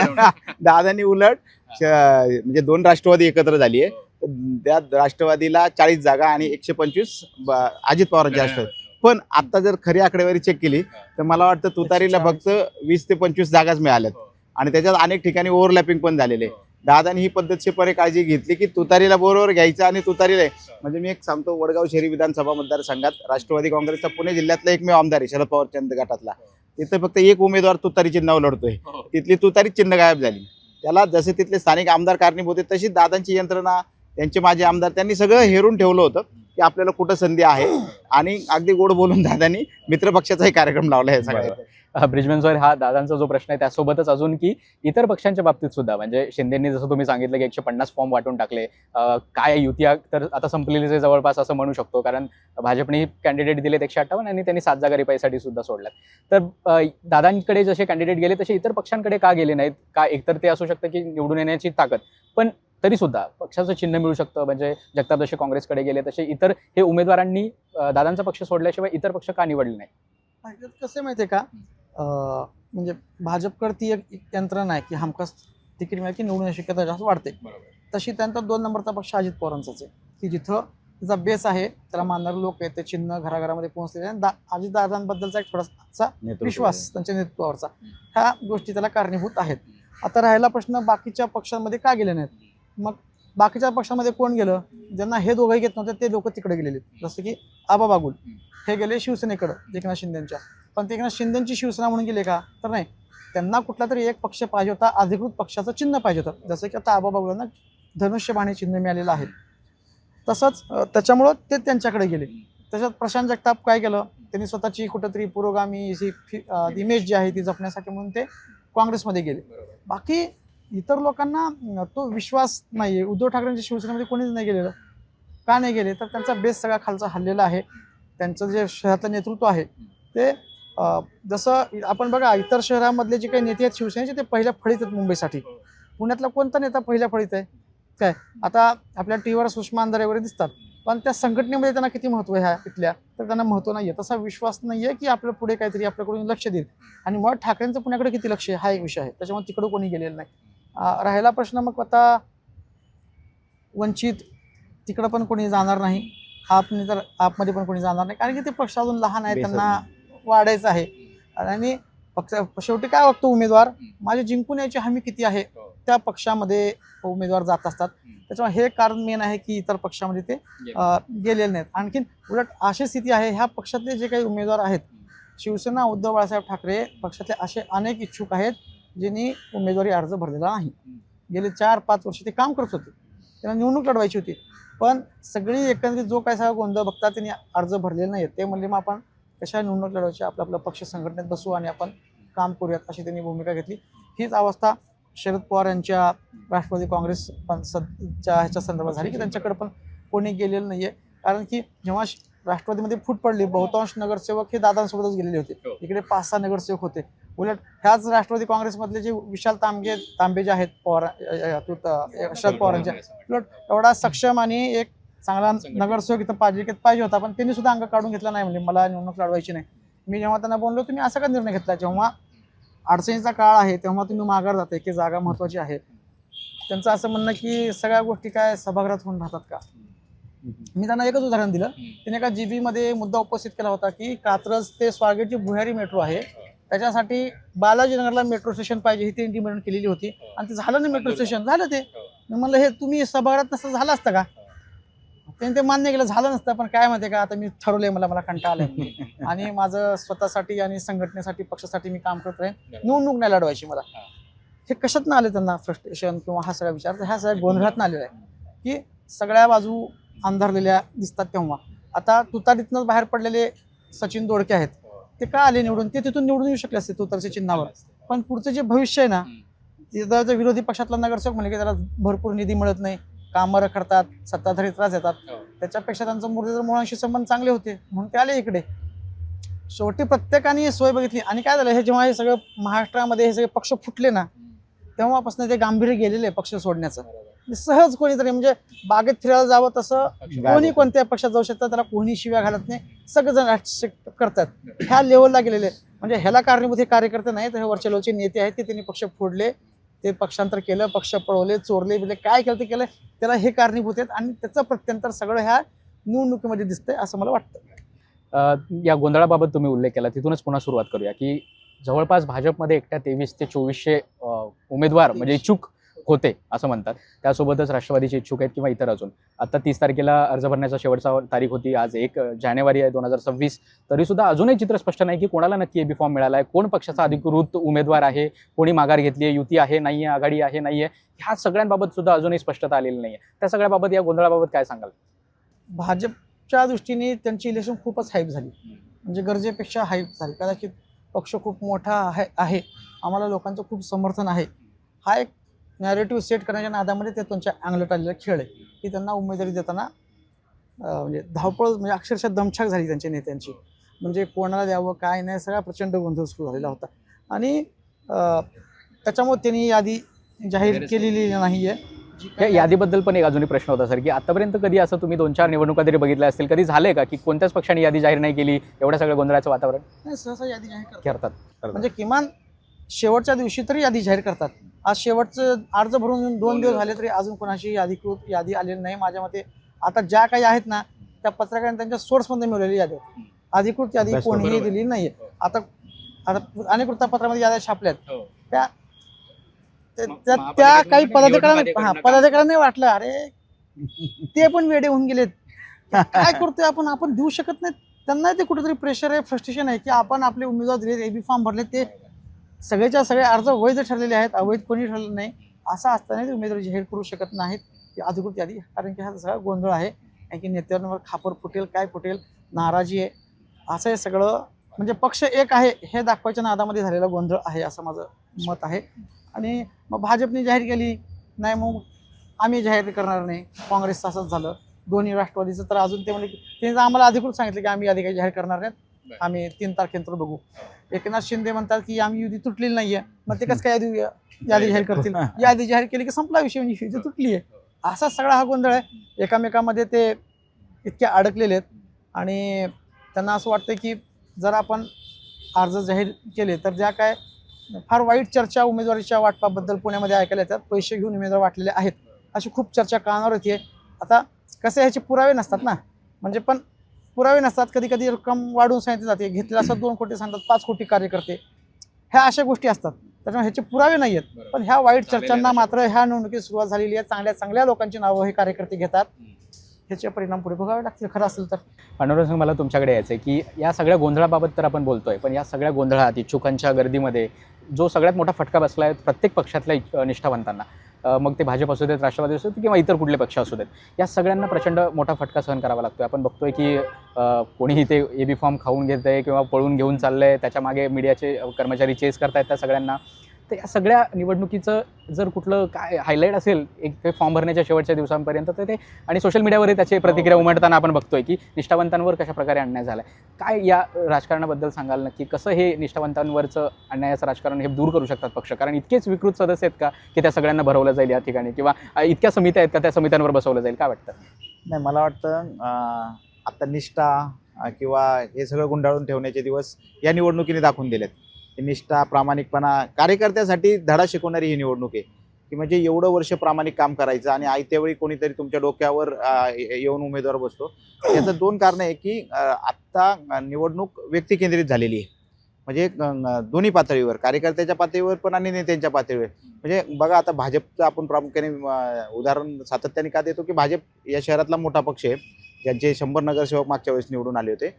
दादांनी उलट म्हणजे 2 राष्ट्रवादी एकत्र झाली आहे. त्या राष्ट्रवादीला 40 जागा आणि 125 अजित पवारांच्या असतात. पण आता जर खरी आकडेवारी चेक केली तर मला वाटतं तुतारीला फक्त 20 ते 25 जागाच मिळाल्यात आणि त्याच्यात अनेक ठिकाणी ओव्हरलॅपिंग पण झालेले. दादांनी ही पद्धतशीरपणे काळजी घेतली की तुतारीला बरोबर घ्यायचं आणि तुतारीला म्हणजे मी एक सांगतो, वडगाव शहरी विधानसभा मतदारसंघात राष्ट्रवादी काँग्रेसचा पुणे जिल्ह्यातला एकमेव आमदार आहे शरद पवार चंद गटातला. तिथं फक्त एक उमेदवार तुतारी चिन्हावर लढतोय, तिथली तुतारी चिन्ह गायब झाली. त्याला जसे तिथले स्थानिक आमदार कारणीभूत होते तशी दादांची यंत्रणा, त्यांचे माझे आमदार, त्यांनी सगळं हेरून ठेवलं होतं की आपल्याला कुठं संधी आहे. आणि अगदी गोड बोलून दादांनी मित्रपक्षाचाही कार्यक्रम लावला आहे सगळ्या. ब्रिजमन सर, हा दादांचा जो प्रश्न आहे त्यासोबतच अजून की इतर पक्षांच्या बाबतीत सुद्धा, म्हणजे शिंदेंनी जसं तुम्ही सांगितलं की 150 फॉर्म वाटून टाकले, काय युती तर आता संपलेलीच आहे जवळपास असं म्हणू शकतो, कारण भाजपने कॅन्डिडेट दिलेत 158 आणि त्यांनी 7 जागा रिपाईसाठी सुद्धा सोडल्यात. तर दादांकडे जसे कॅन्डिडेट गेले तसे इतर पक्षांकडे का गेले नाहीत? का एकतर ते असू शकतं की निवडून येण्याची ताकद, पण तरी सुद्धा पक्षाचं चिन्ह मिळू शकतं. म्हणजे जगताप जसे काँग्रेसकडे गेले तसे इतर हे उमेदवारांनी दादांचा पक्ष सोडल्याशिवाय इतर पक्ष का निवडले नाही? कसं माहितीये का, म्हणजे भाजपकडे ती एक यंत्रणा आहे की हमखास तिकीट मिळाली की निवडून येण्याची शक्यता जास्त वाढते. तशी त्यांचा 2 नंबरचा पक्ष अजित पवारांचाच आहे की जिथं त्याचा बेस आहे, त्याला मानणारे लोक आहेत, ते चिन्ह घराघरामध्ये पोहोचलेले आणि अजित दादांबद्दलचा एक थोडासा विश्वास त्यांच्या नेतृत्वावरचा, ह्या गोष्टी त्याला कारणीभूत आहेत. आता राहिला प्रश्न बाकीच्या पक्षांमध्ये का गेले नाहीत. मग बाकीच्या पक्षांमध्ये कोण गेलं? ज्यांना हे दोघंही घेत नव्हते ते लोक तिकडे गेलेले, जसं की आबा बागुल हे गेले शिवसेनेकडं एकनाथ शिंदेच्या. पण ते एकनाथ शिंदेची शिवसेना म्हणून गेले का? तर नाही, त्यांना कुठला तरी एक पक्ष पाहिजे होता, अधिकृत पक्षाचं चिन्ह पाहिजे होतं. जसं की आता आबा बागुलांना धनुष्यबाणी चिन्ह मिळालेलं आहे. तसंच त्याच्यामुळं ते त्यांच्याकडे गेले. त्याच्यात प्रशांत जगताप काय केलं, त्यांनी स्वतःची कुठंतरी पुरोगामी इमेज जी आहे ती जपण्यासाठी म्हणून ते काँग्रेसमध्ये गेले. बाकी इतर लोकांना तो विश्वास नाही आहे. उद्धव ठाकरेंच्या शिवसेनेमध्ये कोणीच नाही गेलेलं. का नाही गेले? तर त्यांचा बेस सगळा खालचा हल्लेला आहे. त्यांचं जे शहरातलं नेतृत्व आहे ते जसं आपण बघा इतर शहरामधले जे काही नेते आहेत शिवसेनेचे ते पहिल्या फळीत आहेत मुंबईसाठी. पुण्यातला कोणता नेता पहिल्या फळीत आहे काय? आता आपल्या टीव्हीवर सुषमा अंधारे वगैरे दिसतात, पण त्या संघटनेमध्ये त्यांना किती महत्त्व आहे ह्या इथल्या? तर त्यांना महत्त्व नाही आहे. तसा विश्वास नाही आहे की आपल्या पुढे काहीतरी आपल्याकडून लक्ष देईल. आणि मुळात ठाकरेंचं पुण्याकडे किती लक्ष आहे हा एक विषय आहे. त्याच्यामुळे तिकडं कोणी गेलेलं नाही. राहिला प्रश्न मग आता वंचित, तिकडं पण कोणी जाणार नाही. आपने तर आपमध्ये पण कोणी जाणार नाही, कारण की ते पक्ष अजून लहान आहे, त्यांना वाढायचं आहे. आणि पक्ष शेवटी काय वागतो उमेदवार, माझे जिंकून यायची हमी किती आहे त्या पक्षामध्ये उमेदवार जात असतात. त्याच्यामुळे हे कारण मेन आहे की इतर पक्षामध्ये ते गेलेले नाहीत. आणखीन उलट अशी स्थिती आहे, ह्या पक्षातले जे काही उमेदवार आहेत, शिवसेना उद्धव बाळासाहेब ठाकरे पक्षातले असे अनेक इच्छुक आहेत ज्यांनी उमेदवारी अर्ज भरलेला नाही. गेले 4-5 वर्ष ते काम करत होते, त्यांना निवडणूक लढवायची होती, पण सगळी एकंदरीत जो काय सगळा गोंधळ बघता त्यांनी अर्ज भरलेले नाही. ते म्हणले मग आपण कशा निवडणूक लढवायची, आपला पक्ष संघटनेत बसू आणि आपण काम करूयात, अशी त्यांनी भूमिका घेतली. हीच अवस्था शरद पवार यांच्या राष्ट्रवादी काँग्रेस ह्याच्या संदर्भात झाली की त्यांच्याकडे पण कोणी गेलेलं नाही आहे. कारण की जेव्हा राष्ट्रवादीमध्ये फूट पडली, बहुतांश नगरसेवक हे दादांसोबतच गेलेले होते. इकडे 5-6 नगरसेवक होते. उलट ह्याच राष्ट्रवादी काँग्रेसमधले जे विशाल तांबे जे आहेत शरद पवारांच्या, उलट एवढा सक्षम आणि एक चांगला नगरसेवक इथं पाहिजे होता, पण त्यांनी सुद्धा अंग काढून घेतला नाही. म्हणजे मला निवडणूक लढवायची नाही. मी जेव्हा त्यांना बोललो तुम्ही असा का निर्णय घेतला, जेव्हा अडचणीचा काळ आहे तेव्हा तुम्ही माघार जाते की जागा महत्त्वाची आहे. त्यांचं असं म्हणणं की सगळ्या गोष्टी काय सभागृहात होऊन राहतात का? मी त्यांना एकच उदाहरण दिलं. त्याने एका GB मुद्दा उपस्थित केला होता की कात्रज ते स्वारगेटची भुयारी मेट्रो आहे, त्याच्यासाठी बालाजीनगरला मेट्रो स्टेशन पाहिजे ही त्यांनी डिमांड केलेली होती आणि ते झालं नाही. मेट्रो स्टेशन झालं. ते मी म्हणलं हे तुम्ही सभागृहात नसतं झालं असतं का? त्यांनी ते मान्य केलं, झालं नसतं. पण काय माहिती का, आता मी ठरवलंय, मला कंटाळा आलाय आणि माझं स्वतःसाठी आणि संघटनेसाठी पक्षासाठी मी काम करत राहीन. निवडणूक नाही लढवायची मला. हे कशात ना आले त्यांना फ्रस्ट्रेशन किंवा हा सगळा विचार, ह्या सगळ्या गोंधळात आलेला आहे की सगळ्या बाजू अंधारलेल्या दिसतात. तेव्हा आता तुतारीतनं बाहेर पडलेले सचिन दोडके आहेत, ते का आले निवडून? ते तिथून निवडून येऊ शकले असते तुतारच्या चिन्हावर. पण पुढचं जे भविष्य आहे ना, तिथं जर विरोधी पक्षातला नगरसेवक म्हणजे की त्याला भरपूर निधी मिळत नाही, कामं रखडतात, सत्ताधारी त्रास येतात, त्याच्यापेक्षा त्यांचं मुळाशी मुळांशी संबंध चांगले होते म्हणून ते आले इकडे. शेवटी प्रत्येकाने सोय बघितली. आणि काय झालं, हे जेव्हा हे सगळं महाराष्ट्रामध्ये हे सगळे पक्ष फुटले ना, तेव्हापासून ते गांभीर्य गेलेले पक्ष सोडण्याचं. सहज कोणीतरी म्हणजे बागेत फिरायला जावं तसं कोणी कोणत्या पक्षात जाऊ शकतं, त्याला कोणी शिव्या घालत नाही, सगळेजण ऍक्सेप्ट करतात. ह्या लेवलला गेलेले. म्हणजे ह्याला कारणीभूत हे कार्यकर्ते नाहीत, हे वरच्या लोकचे नेते आहेत की त्यांनी पक्ष फोडले, ते पक्षांतर केलं, पक्ष पळवले, चोरले बिरले, काय केलं ते केलं, त्याला हे कारणीभूत आहेत. आणि त्याचं प्रत्यंतर सगळं ह्या निवडणुकीमध्ये दिसतंय असं मला वाटतं. या गोंधळाबाबत तुम्ही उल्लेख केला, तिथूनच पुन्हा सुरुवात करूया की जवळपास भाजपमध्ये एकट्या 2300 ते 2400 उमेदवार म्हणजे इच्छुक होते असं म्हणतात. त्यासोबतच राष्ट्रवादीचे इच्छुक आहेत किंवा इतर अजून. आता 30 तारखेला अर्ज भरण्याचा शेवटचा तारीख होती, आज 1 जानेवारी आहे 2026. तरीसुद्धा अजूनही चित्र स्पष्ट नाही की कोणाला नक्की एबी फॉर्म मिळाला आहे, कोण पक्षाचा अधिकृत उमेदवार आहे, कोणी माघार घेतली आहे, युती आहे नाही आहे, आघाडी आहे नाही आहे, ह्या सगळ्यांबाबत सुद्धा अजूनही स्पष्टता आलेली नाही आहे. त्या सगळ्याबाबत, या गोंधळाबाबत काय सांगाल? भाजपच्या दृष्टीने त्यांची इलेक्शन खूपच हाईप झाली, म्हणजे गरजेपेक्षा हाईप झाली. कदाचित पक्ष खूप मोठा आहे, आम्हाला लोकांचं खूप समर्थन आहे, हा एक नॅरेटिव्ह सेट करण्याच्या नादामध्ये ते त्यांच्या अंगलट आलेला खेळ आहे की त्यांना उमेदवारी देताना म्हणजे धावपळ, म्हणजे अक्षरशः दमछाक झाली त्यांच्या नेत्यांची. म्हणजे कोणाला द्यावं काय नाही, सगळा प्रचंड गोंधळ सुरू झालेला होता. आणि त्याच्यामुळे त्यांनी यादी जाहीर केलेली नाही आहे. या यादीबद्दल पण एक अजूनही प्रश्न होता सर, की आतापर्यंत कधी असं तुम्ही 2-4 निवडणुका तरी बघितल्या असतील, कधी झालंय का की कोणत्याच पक्षाने यादी जाहीर नाही केली, एवढ्या सगळ्या गोंधळाचं वातावरण? नाही, सहसा यादी जाहीर करतात. म्हणजे किमान शेवटच्या दिवशी तरी यादी जाहीर करतात. आज शेवटचं अर्ज भरून 2 दिवस झाले तरी अजून कोणाशी अधिकृत यादी आलेली नाही. माझ्या मते आता ज्या काही आहेत ना, त्या पत्रकारांनी त्यांच्या सोर्समध्ये मिळवलेली यादी, अधिकृत यादी कोणीही दिली नाहीये. आता अनेक वृत्तपत्रामध्ये याद्या छापल्यात, त्या काही पदाधिकाऱ्यांनी वाटलं अरे ते पण वेडे होऊन गेलेत, काय करतोय आपण देऊ शकत नाही. त्यांना ते कुठेतरी प्रेशर आहे, फ्रस्ट्रेशन आहे की आपण आपले उमेदवार दिले, एबी फॉर्म भरले, ते सगळेच्या सगळे अर्ज वैध ठरलेले आहेत, अवैध कोणी ठरलेलं नाही. असं असताना ते उमेदवारी जाहीर करू शकत नाहीत की अधिकृत यादी, कारण की हा सगळा गोंधळ आहे. की नेत्यांवर खापर फुटेल, काय फुटेल, नाराजी आहे, असं हे सगळं. म्हणजे पक्ष एक आहे हे दाखवायच्या नादामध्ये झालेला गोंधळ आहे असं माझं मत आहे. आणि मग भाजपने जाहीर केली नाही, मग आम्ही जाहीर करणार नाही. काँग्रेसचं असंच झालं, दोन्ही राष्ट्रवादीचं. तर अजून ते म्हणजे त्यांनी आम्हाला अधिकृत सांगितलं की आम्ही यादी काही जाहीर करणार नाहीत, आम्ही 3 तारखेनंतर बघू. एकनाथ शिंदे म्हणतात की आम्ही युती तुटलेली नाहीये, मग ते कसं काय यादी जाहीर करतील? यादी जाहीर केली की संपला विषय, म्हणजे युती तुटली आहे. असा सगळा हा गोंधळ आहे. एकामेकामध्ये ते इतके अडकलेले आहेत आणि त्यांना असं वाटतं की जर आपण अर्ज जाहीर केले तर ज्या काय फार वाईट चर्चा उमेदवारीच्या वाटपाबद्दल पुण्यामध्ये ऐकायला येतात, पैसे घेऊन उमेदवार वाटलेले आहेत, अशी खूप चर्चा कानावर येते. आता कसे ह्याचे पुरावे नसतात ना, म्हणजे पण पुरावे नसतात, कधी कधी रक्कम वाढवून सांगितली जाते, घेतलेलं असं 2 कोटी सांगतात, 5 कोटी कार्यकर्ते, ह्या अशा गोष्टी असतात. त्याच्यामुळे ह्याचे पुरावे नाही आहेत. पण ह्या वाईट चर्चांना मात्र ह्या निवडणुकीत सुरुवात झालेली आहे. चांगल्या चांगल्या लोकांची नावं हे कार्यकर्ते घेतात, ह्याचे परिणाम पुढे भोगावे लागतील खरं असेल तर. पांडुरंग सिंग, मला तुमच्याकडे यायचं आहे की या सगळ्या गोंधळाबाबत तर आपण बोलतोय, पण या सगळ्या गोंधळात इच्छुकांच्या गर्दीमध्ये जो सगळ्यात मोठा फटका बसला आहे प्रत्येक पक्षातल्या निष्ठावंतांना, मग ते भाजप असू देत, राष्ट्रवादी असू देत किंवा इतर कुठले पक्ष असू देत, या सगळ्यांना प्रचंड मोठा फटका सहन करावा लागतो. आपण बघतोय की कोणीही ते एबी फॉर्म खाऊन घेत आहे किंवा पळून घेऊन चाललंय, त्याच्या मागे मीडियाचे कर्मचारी चेस करतायत त्या सगळ्यांना. तर या सगळ्या निवडणुकीचं जर कुठलं काय हायलाईट असेल एक ते फॉर्म भरण्याच्या शेवटच्या दिवसांपर्यंत, तर ते आणि सोशल मीडियावरही त्याची प्रतिक्रिया उमटताना आपण बघतोय की निष्ठावंतांवर कशा प्रकारे अन्याय झाला आहे. काय या राजकारणाबद्दल सांगाल नक्की? कसं हे निष्ठावंतांवरचं अन्यायाचं राजकारण हे दूर करू शकतात पक्ष? कारण इतकेच विकृत सदस्य आहेत का की त्या सगळ्यांना भरवलं जाईल या ठिकाणी, किंवा इतक्या समित्या आहेत का त्या समित्यांवर बसवलं जाईल? काय वाटतं? नाही, मला वाटतं आता निष्ठा किंवा हे सगळं गुंडाळून ठेवण्याचे दिवस या निवडणुकीने दाखवून दिलेत. निष्ठा, प्रामाणिकपणा, कार्यकर्त्यासाठी धडा शिकवणारी ही निवडणूक आहे की म्हणजे एवढं वर्ष प्रामाणिक काम करायचं आणि आयत्यावेळी कोणीतरी तुमच्या डोक्यावर येऊन उमेदवार बसतो. याचं 2 कारणं आहे की आत्ता निवडणूक व्यक्तिकेंद्रित झालेली आहे. म्हणजे दोन्ही पातळीवर, कार्यकर्त्याच्या पातळीवर पण आणि नेत्यांच्या पातळीवर. म्हणजे बघा आता भाजपचं आपण प्रामुख्याने उदाहरण सातत्याने का देतो की भाजप या शहरातला मोठा पक्ष आहे, ज्यांचे 100 नगरसेवक मागच्या वेळेस निवडून आले होते.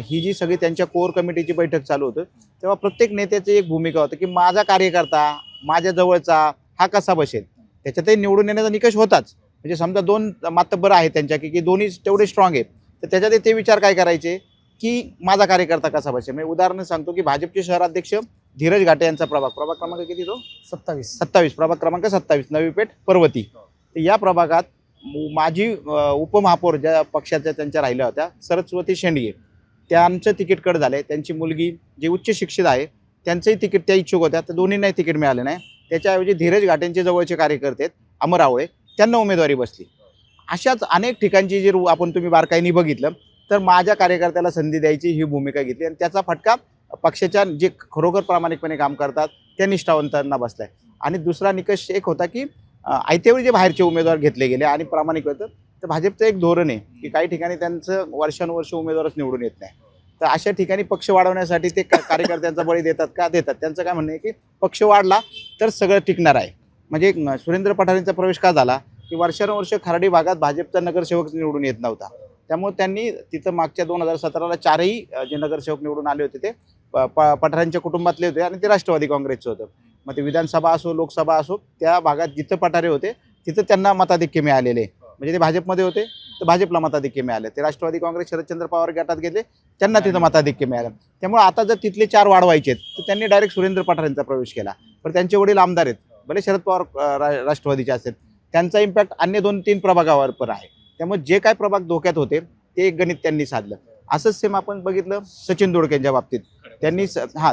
ही जी सगळी त्यांच्या कोर कमिटीची बैठक चालू होतं तेव्हा प्रत्येक नेत्याची एक भूमिका होती की माझा कार्यकर्ता माझ्या जवळचा हा कसा बसेल. त्याच्यातही निवडून येण्याचा निकष होताच. म्हणजे समजा 2 मातब्बर आहेत त्यांच्या की दोन्ही तेवढे स्ट्रॉंग आहेत, तर त्याच्यात ते विचार काय करायचे की माझा कार्यकर्ता कसा बसेल. म्हणजे उदाहरण सांगतो की भाजपचे शहराध्यक्ष धीरज घाटे यांचा प्रभाग क्रमांक किती तो 27 प्रभाग क्रमांक 27 नवी पेठ पर्वती. तर या प्रभागात माजी उपमहापौर ज्या पक्षाच्या त्यांच्या राहिल्या होत्या सरस्वती शेंडगे, त्यांचं तिकीट कट झालंय. त्यांची मुलगी जी उच्च शिक्षित आहे त्यांचंही तिकीट त्या इच्छुक होत्या, तर दोन्हींनाही तिकीट मिळालं नाही. त्याच्याऐवजी धीरज घाटेंचे जवळचे कार्यकर्ते आहेत अमर आवळे, त्यांना उमेदवारी बसली. अशाच अनेक ठिकाणची जी आपण तुम्ही बारकाईने बघितलं तर माझ्या कार्यकर्त्याला संधी द्यायची ही भूमिका घेतली आणि त्याचा फटका पक्षाच्या जे खरोखर प्रामाणिकपणे काम करतात त्या निष्ठावंतांना बसलाय. आणि दुसरा निकष एक होता की आयत्यावेळी जे बाहेरचे उमेदवार घेतले गेले आणि प्रामाणिक होतं, तर भाजपचं एक धोरण आहे की काही ठिकाणी त्यांचं वर्षानुवर्ष उमेदवारच निवडून येत नाही. तर अशा ठिकाणी पक्ष वाढवण्यासाठी ते कार्यकर्त्यांचा बळी देतात का देतात. त्यांचं काय म्हणणं आहे की पक्ष वाढला तर सगळं टिकणार आहे. म्हणजे सुरेंद्र पठारेंचा प्रवेश का झाला की वर्षानुवर्ष खराडी भागात भाजपचा नगरसेवक निवडून येत नव्हता. त्यामुळे त्यांनी तिथं मागच्या 2017ला 4ही जे नगरसेवक निवडून आले होते ते पठारांच्या कुटुंबातले होते आणि ते राष्ट्रवादी काँग्रेसचं होतं. मग ते विधानसभा असो लोकसभा असो त्या भागात जिथं पठारे होते तिथं त्यांना मताधिक्य मिळालेले. म्हणजे ते भाजपमध्ये होते तर भाजपला मताधिक्य मिळालं. ते राष्ट्रवादी काँग्रेस शरदचंद्र पवार गटात गेले त्यांना तिथं मताधिक्य मिळालं. त्यामुळे आता जर तिथले 4 वाढवायचे आहेत तर त्यांनी डायरेक्ट सुरेंद्र पठारेंचा प्रवेश केला. पण त्यांचे वडील आमदार आहेत, भले शरद पवार राष्ट्रवादीचे असतील, त्यांचा इम्पॅक्ट अन्य 2-3 प्रभागावर पण आहे. त्यामुळे जे काय प्रभाग धोक्यात होते ते एक गणित त्यांनी साधलं. असंच सेम आपण बघितलं सचिन दोडकेंच्या बाबतीत. त्यांनी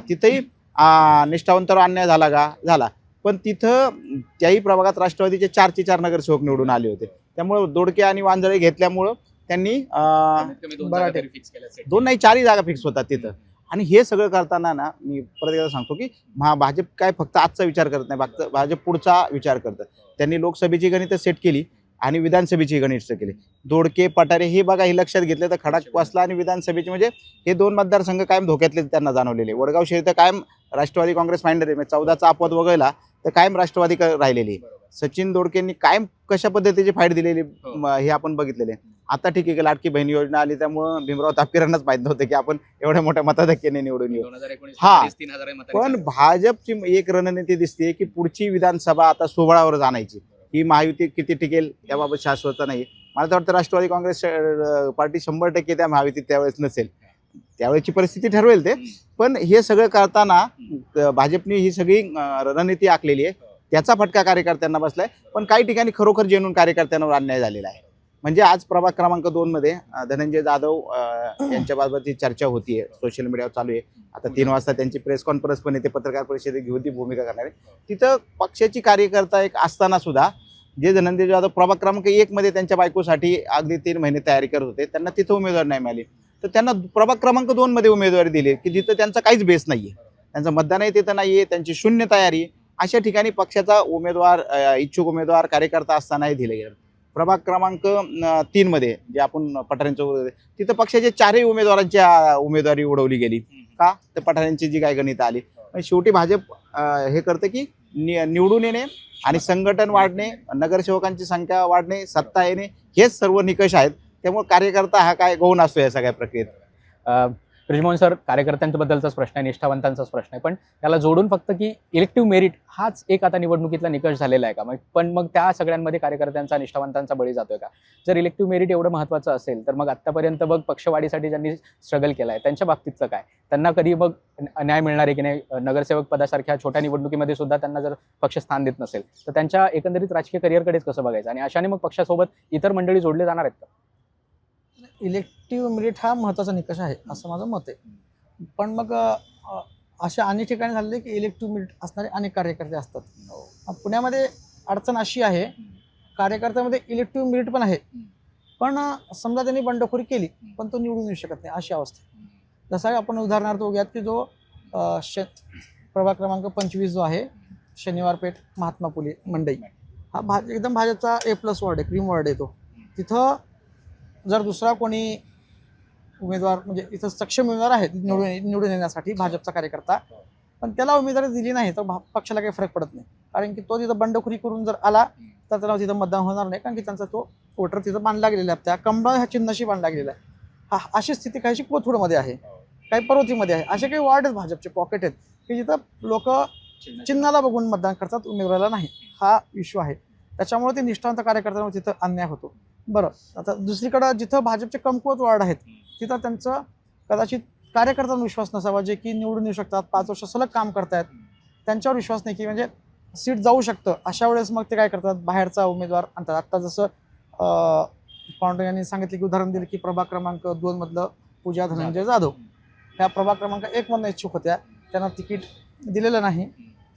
तिथंही निष्ठावंतावर अन्याय झाला का झाला, पण तिथं त्याही प्रभागात राष्ट्रवादीचे 4चे 4 नगरसेवक निवडून आले होते. त्यामुळे दोडके आणि वांजळे घेतल्यामुळं त्यांनी 2 नाही 4ही जागा फिक्स होतात तिथं. आणि हे सगळं करताना ना मी परत एकदा सांगतो की भाजप काय फक्त आजचा विचार करत नाही, भाजप पुढचा विचार करतं. त्यांनी लोकसभेची गणितं सेट केली आणि विधानसभेची गणित केली. दोडके पठारे हे बघा हे लक्षात घेतलं तर खडकवासला आणि विधानसभेचे म्हणजे हे 2 मतदारसंघ कायम धोक्यातले त्यांना जाणवलेले. वडगाव शहर तर कायम राष्ट्रवादी काँग्रेस माइंडर आहे. 14चा अपवाद वगळला तर कायम राष्ट्रवादी राहिलेली. सचिन दोडकेंनी कायम कशा पद्धतीची फाईट दिलेली हे आपण बघितलेले. आता ठीक आहे की लाडकी बहीण योजना आली त्यामुळं भीमराव तापकीरांनाच माहीत नव्हतं की आपण एवढ्या मोठ्या मताधिक्याने निवडून येऊ. हा, पण भाजपची एक रणनीती दिसते की पुढची विधानसभा आता 16वर जाण्याची. ही महायुती किती टिकेल याबाबत शाश्वत नाही. मला तर वाटतं राष्ट्रवादी काँग्रेस पार्टी 100% त्या महायुतीत त्यावेळेस नसेल. त्यावेळेची परिस्थिती ठरवेल ते. पण हे सगळं करताना भाजपने ही सगळी रणनीती आखलेली आहे. त्याचा फटका कार्यकर्त्यांना बसलाय. पण काही ठिकाणी खरोखर जेनून कार्यकर्त्यांवर अन्याय झालेला आहे. म्हणजे आज प्रभाग क्रमांक 2 मध्ये धनंजय जाधव यांच्याबाबतची चर्चा होतीये, सोशल मीडियावर चालू आहे. आता 3 वाजता त्यांची प्रेस कॉन्फरन्स पण येते, पत्रकार परिषदेत घेऊन ती भूमिका करणार आहे. तिथं पक्षाची कार्यकर्ता एक असताना सुद्धा जे धनंजय जाधव प्रभाग क्रमांक 1 मध्ये त्यांच्या बायकोसाठी अगदी 3 महिने तयारी करत होते, त्यांना तिथं उमेदवार नाही मिळाली. तर त्यांना प्रभाग क्रमांक 2 मध्ये उमेदवारी दिली की जिथं त्यांचा काहीच बेस नाहीये, त्यांचं मतदानही तिथं नाहीये, त्यांची शून्य तयारी. अशा ठिकाणी पक्षाचा उमेदवार इच्छुक उमेदवार कार्यकर्ता असतानाही दिले गेले. प्रभाग क्रमांक 3 मध्ये जे आपण पठारेंचं तिथं पक्षाच्या 4ही उमेदवारांच्या उमेदवारी उडवली गेली का, तर पठारेंची जी काय गणित आली. शेवटी भाजप हे करतं की निवडून येणे आणि संघटन वाढणे, नगरसेवकांची संख्या वाढणे, सत्ता येणे हेच सर्व निकष आहेत. त्यामुळे कार्यकर्ता हा काय गौण असतो या सगळ्या प्रक्रियेत. ब्रिजमोहन सर, कार्यकर्त्यांबद्दलचाच प्रश्न आहे, निष्ठावंतांचाच प्रश्न आहे, पण त्याला जोडून फक्त की इलेक्टिव्ह मेरिट हाच एक आता निवडणुकीतला निकष झालेला आहे का? पण मग त्या सगळ्यांमध्ये कार्यकर्त्यांचा निष्ठावंतांचा बळी जातोय का? जर इलेक्टिव्ह मेरिट एवढं महत्त्वाचं असेल तर मग आत्तापर्यंत बघ पक्षवाढीसाठी ज्यांनी स्ट्रगल केला आहे त्यांच्या बाबतीतलं काय? त्यांना कधी मग न्याय मिळणार आहे की नाही? नगरसेवक पदासारख्या छोट्या निवडणुकीमध्ये सुद्धा त्यांना जर पक्ष स्थान देत नसेल तर त्यांच्या एकंदरीत राजकीय करिअरकडेच कसं बघायचं? आणि अशाने मग पक्षासोबत इतर मंडळी जोडले जाणार आहेत का? इलेक्टिव्ह मेरिट हा महत्त्वाचा निकष आहे असं माझं मत आहे. पण मग अशा अनेक ठिकाणी झालेले की इलेक्टिव्ह मेरिट असणारे अनेक कार्यकर्ते असतात. पुण्यामध्ये अडचण अशी आहे, कार्यकर्त्यामध्ये इलेक्टिव्ह मेरिट पण आहे, पण समजा त्यांनी बंडखोरी केली पण तो निवडून येऊ शकत नाही अशी अवस्था. जसा आपण उदाहरणार्थ बघूयात की जो प्रभाग क्रमांक 25 जो आहे शनिवार पेठ महात्मा फुले मंडई, हा एकदम भाजपचा A+ वॉर्ड आहे, क्रीम वॉर्ड आहे तो. तिथं जर दुसरा कोणी उमेदवार म्हणजे इथं सक्षम उमेदवार आहेत निवडून येण्यासाठी भाजपचा कार्यकर्ता, पण त्याला उमेदवारी दिली नाही तर पक्षाला काही फरक पडत नाही. कारण की तो तिथं बंडखोरी करून जर आला तर त्याला तिथं मतदान होणार नाही, कारण की त्यांचा तो वोटर तिथं बांधला गेलेला आहे, त्या कंबळ ह्या चिन्हाशी बांधला गेलेला आहे. अशी स्थिती काहीशी कोथरूडमध्ये आहे, काही पर्वतीमध्ये आहे. असे काही वार्ड आहेत भाजपचे पॉकेट आहेत की जिथं लोक चिन्हाला बघून मतदान करतात, उमेदवाराला नाही. हा इश्यू आहे. त्याच्यामुळे ते निष्ठावंत कार्यकर्त्यांवर तिथं अन्याय होतो. बरं, आता दुसरीकडं जिथं भाजपचे कमकुवत वार्ड आहेत तिथं त्यांचं कदाचित कार्यकर्त्यांवर विश्वास नसावा, जे की निवडून येऊ शकतात, 5 वर्ष सलग काम करतायत, त्यांच्यावर विश्वास नाही की म्हणजे सीट जाऊ शकतं. अशा वेळेस मग ते काय करतात, बाहेरचा उमेदवार आणतात. आत्ता जसं पांडे यांनी सांगितलं की उदाहरण दिलं की प्रभाग क्रमांक 2 मधलं पूजा धनंजय जाधव ह्या प्रभाग क्रमांक 1 मधनं इच्छुक होत्या, त्यांना तिकीट दिलेलं नाही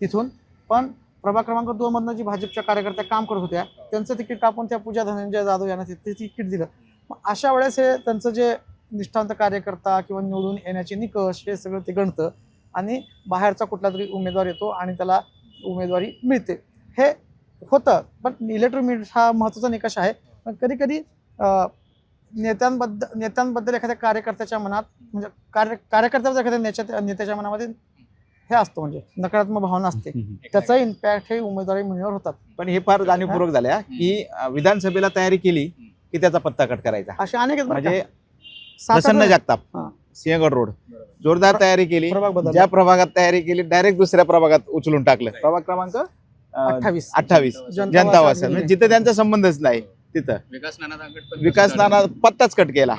तिथून. पण प्रभाग क्रमांक 2 मधनं जी भाजपच्या कार्यकर्त्या काम करत होत्या त्यांचं तिकीट कापून त्या पूजा धनंजय जाधव यांना ते तिकीट दिलं. मग अशा वेळेस हे त्यांचं जे निष्ठावंत कार्यकर्ता किंवा निवडून येण्याचे निकष हे सगळं ते गणतं आणि बाहेरचा कुठला तरी उमेदवार येतो आणि त्याला उमेदवारी मिळते. हे होतं, पण इलेक्ट्रोमीट हा महत्त्वाचा निकष आहे. पण कधी कधी नेत्यांबद्दल एखाद्या कार्यकर्त्याच्या मनात म्हणजे कार्यकर्त्याच्या एखाद्या नेत्याच्या मनामध्ये हे असतं, म्हणजे नकारात्मक भावना असते, त्याचा इम्पॅक्ट हे उमेदवारी मिळण्यावर होतात. पण हे फार जाणीवपूर्वक झालं हा, की विधानसभेला तयारी केली की त्याचा पत्ता कट करायचा. असे अनेक आहेत बरं का. म्हणजे सात-आठ प्रसन्न जगताप हां. सिंहगड रोड जोरदार तयारी केली, प्रभाग बदलला. ज्या प्रभागात तयारी केली डायरेक्ट दुसऱ्या प्रभागात उचलून टाकलं. प्रभाग क्रमांक 28 जनता वासन, म्हणजे जिथे त्यांचा संबंधच नाही तिथं विकास नाना पत्ताच कट केला.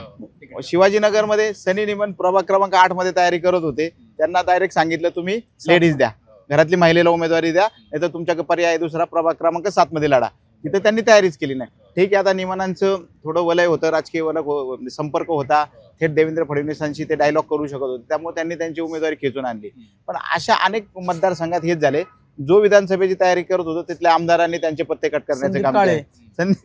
शिवाजीनगरमध्ये सनी निमन प्रभाग क्रमांक 8 मध्ये तयारी करत होते, त्यांना डायरेक्ट सांगितलं तुम्ही लेडीज द्या, घरातली महिलेला उमेदवारी द्या, नाही तर तुमच्याकडे पर्याय दुसरा प्रभाग क्रमांक 7 मध्ये लढा. तिथे त्यांनी तयारीच केली नाही. ठीक आहे, आता निमनांचं थोडं वलय होतं, राजकीय वलय संपर्क होता, थेट देवेंद्र फडणवीसांशी ते डायलॉग करू शकत होते, त्यामुळे त्यांनी त्यांची उमेदवारी खेचून आणली. पण अशा अनेक मतदारसंघात हेच झाले, जो विधानसभेची तयारी करत होतो तिथल्या आमदारांनी त्यांचे पत्ते कट करण्याचे काम केले.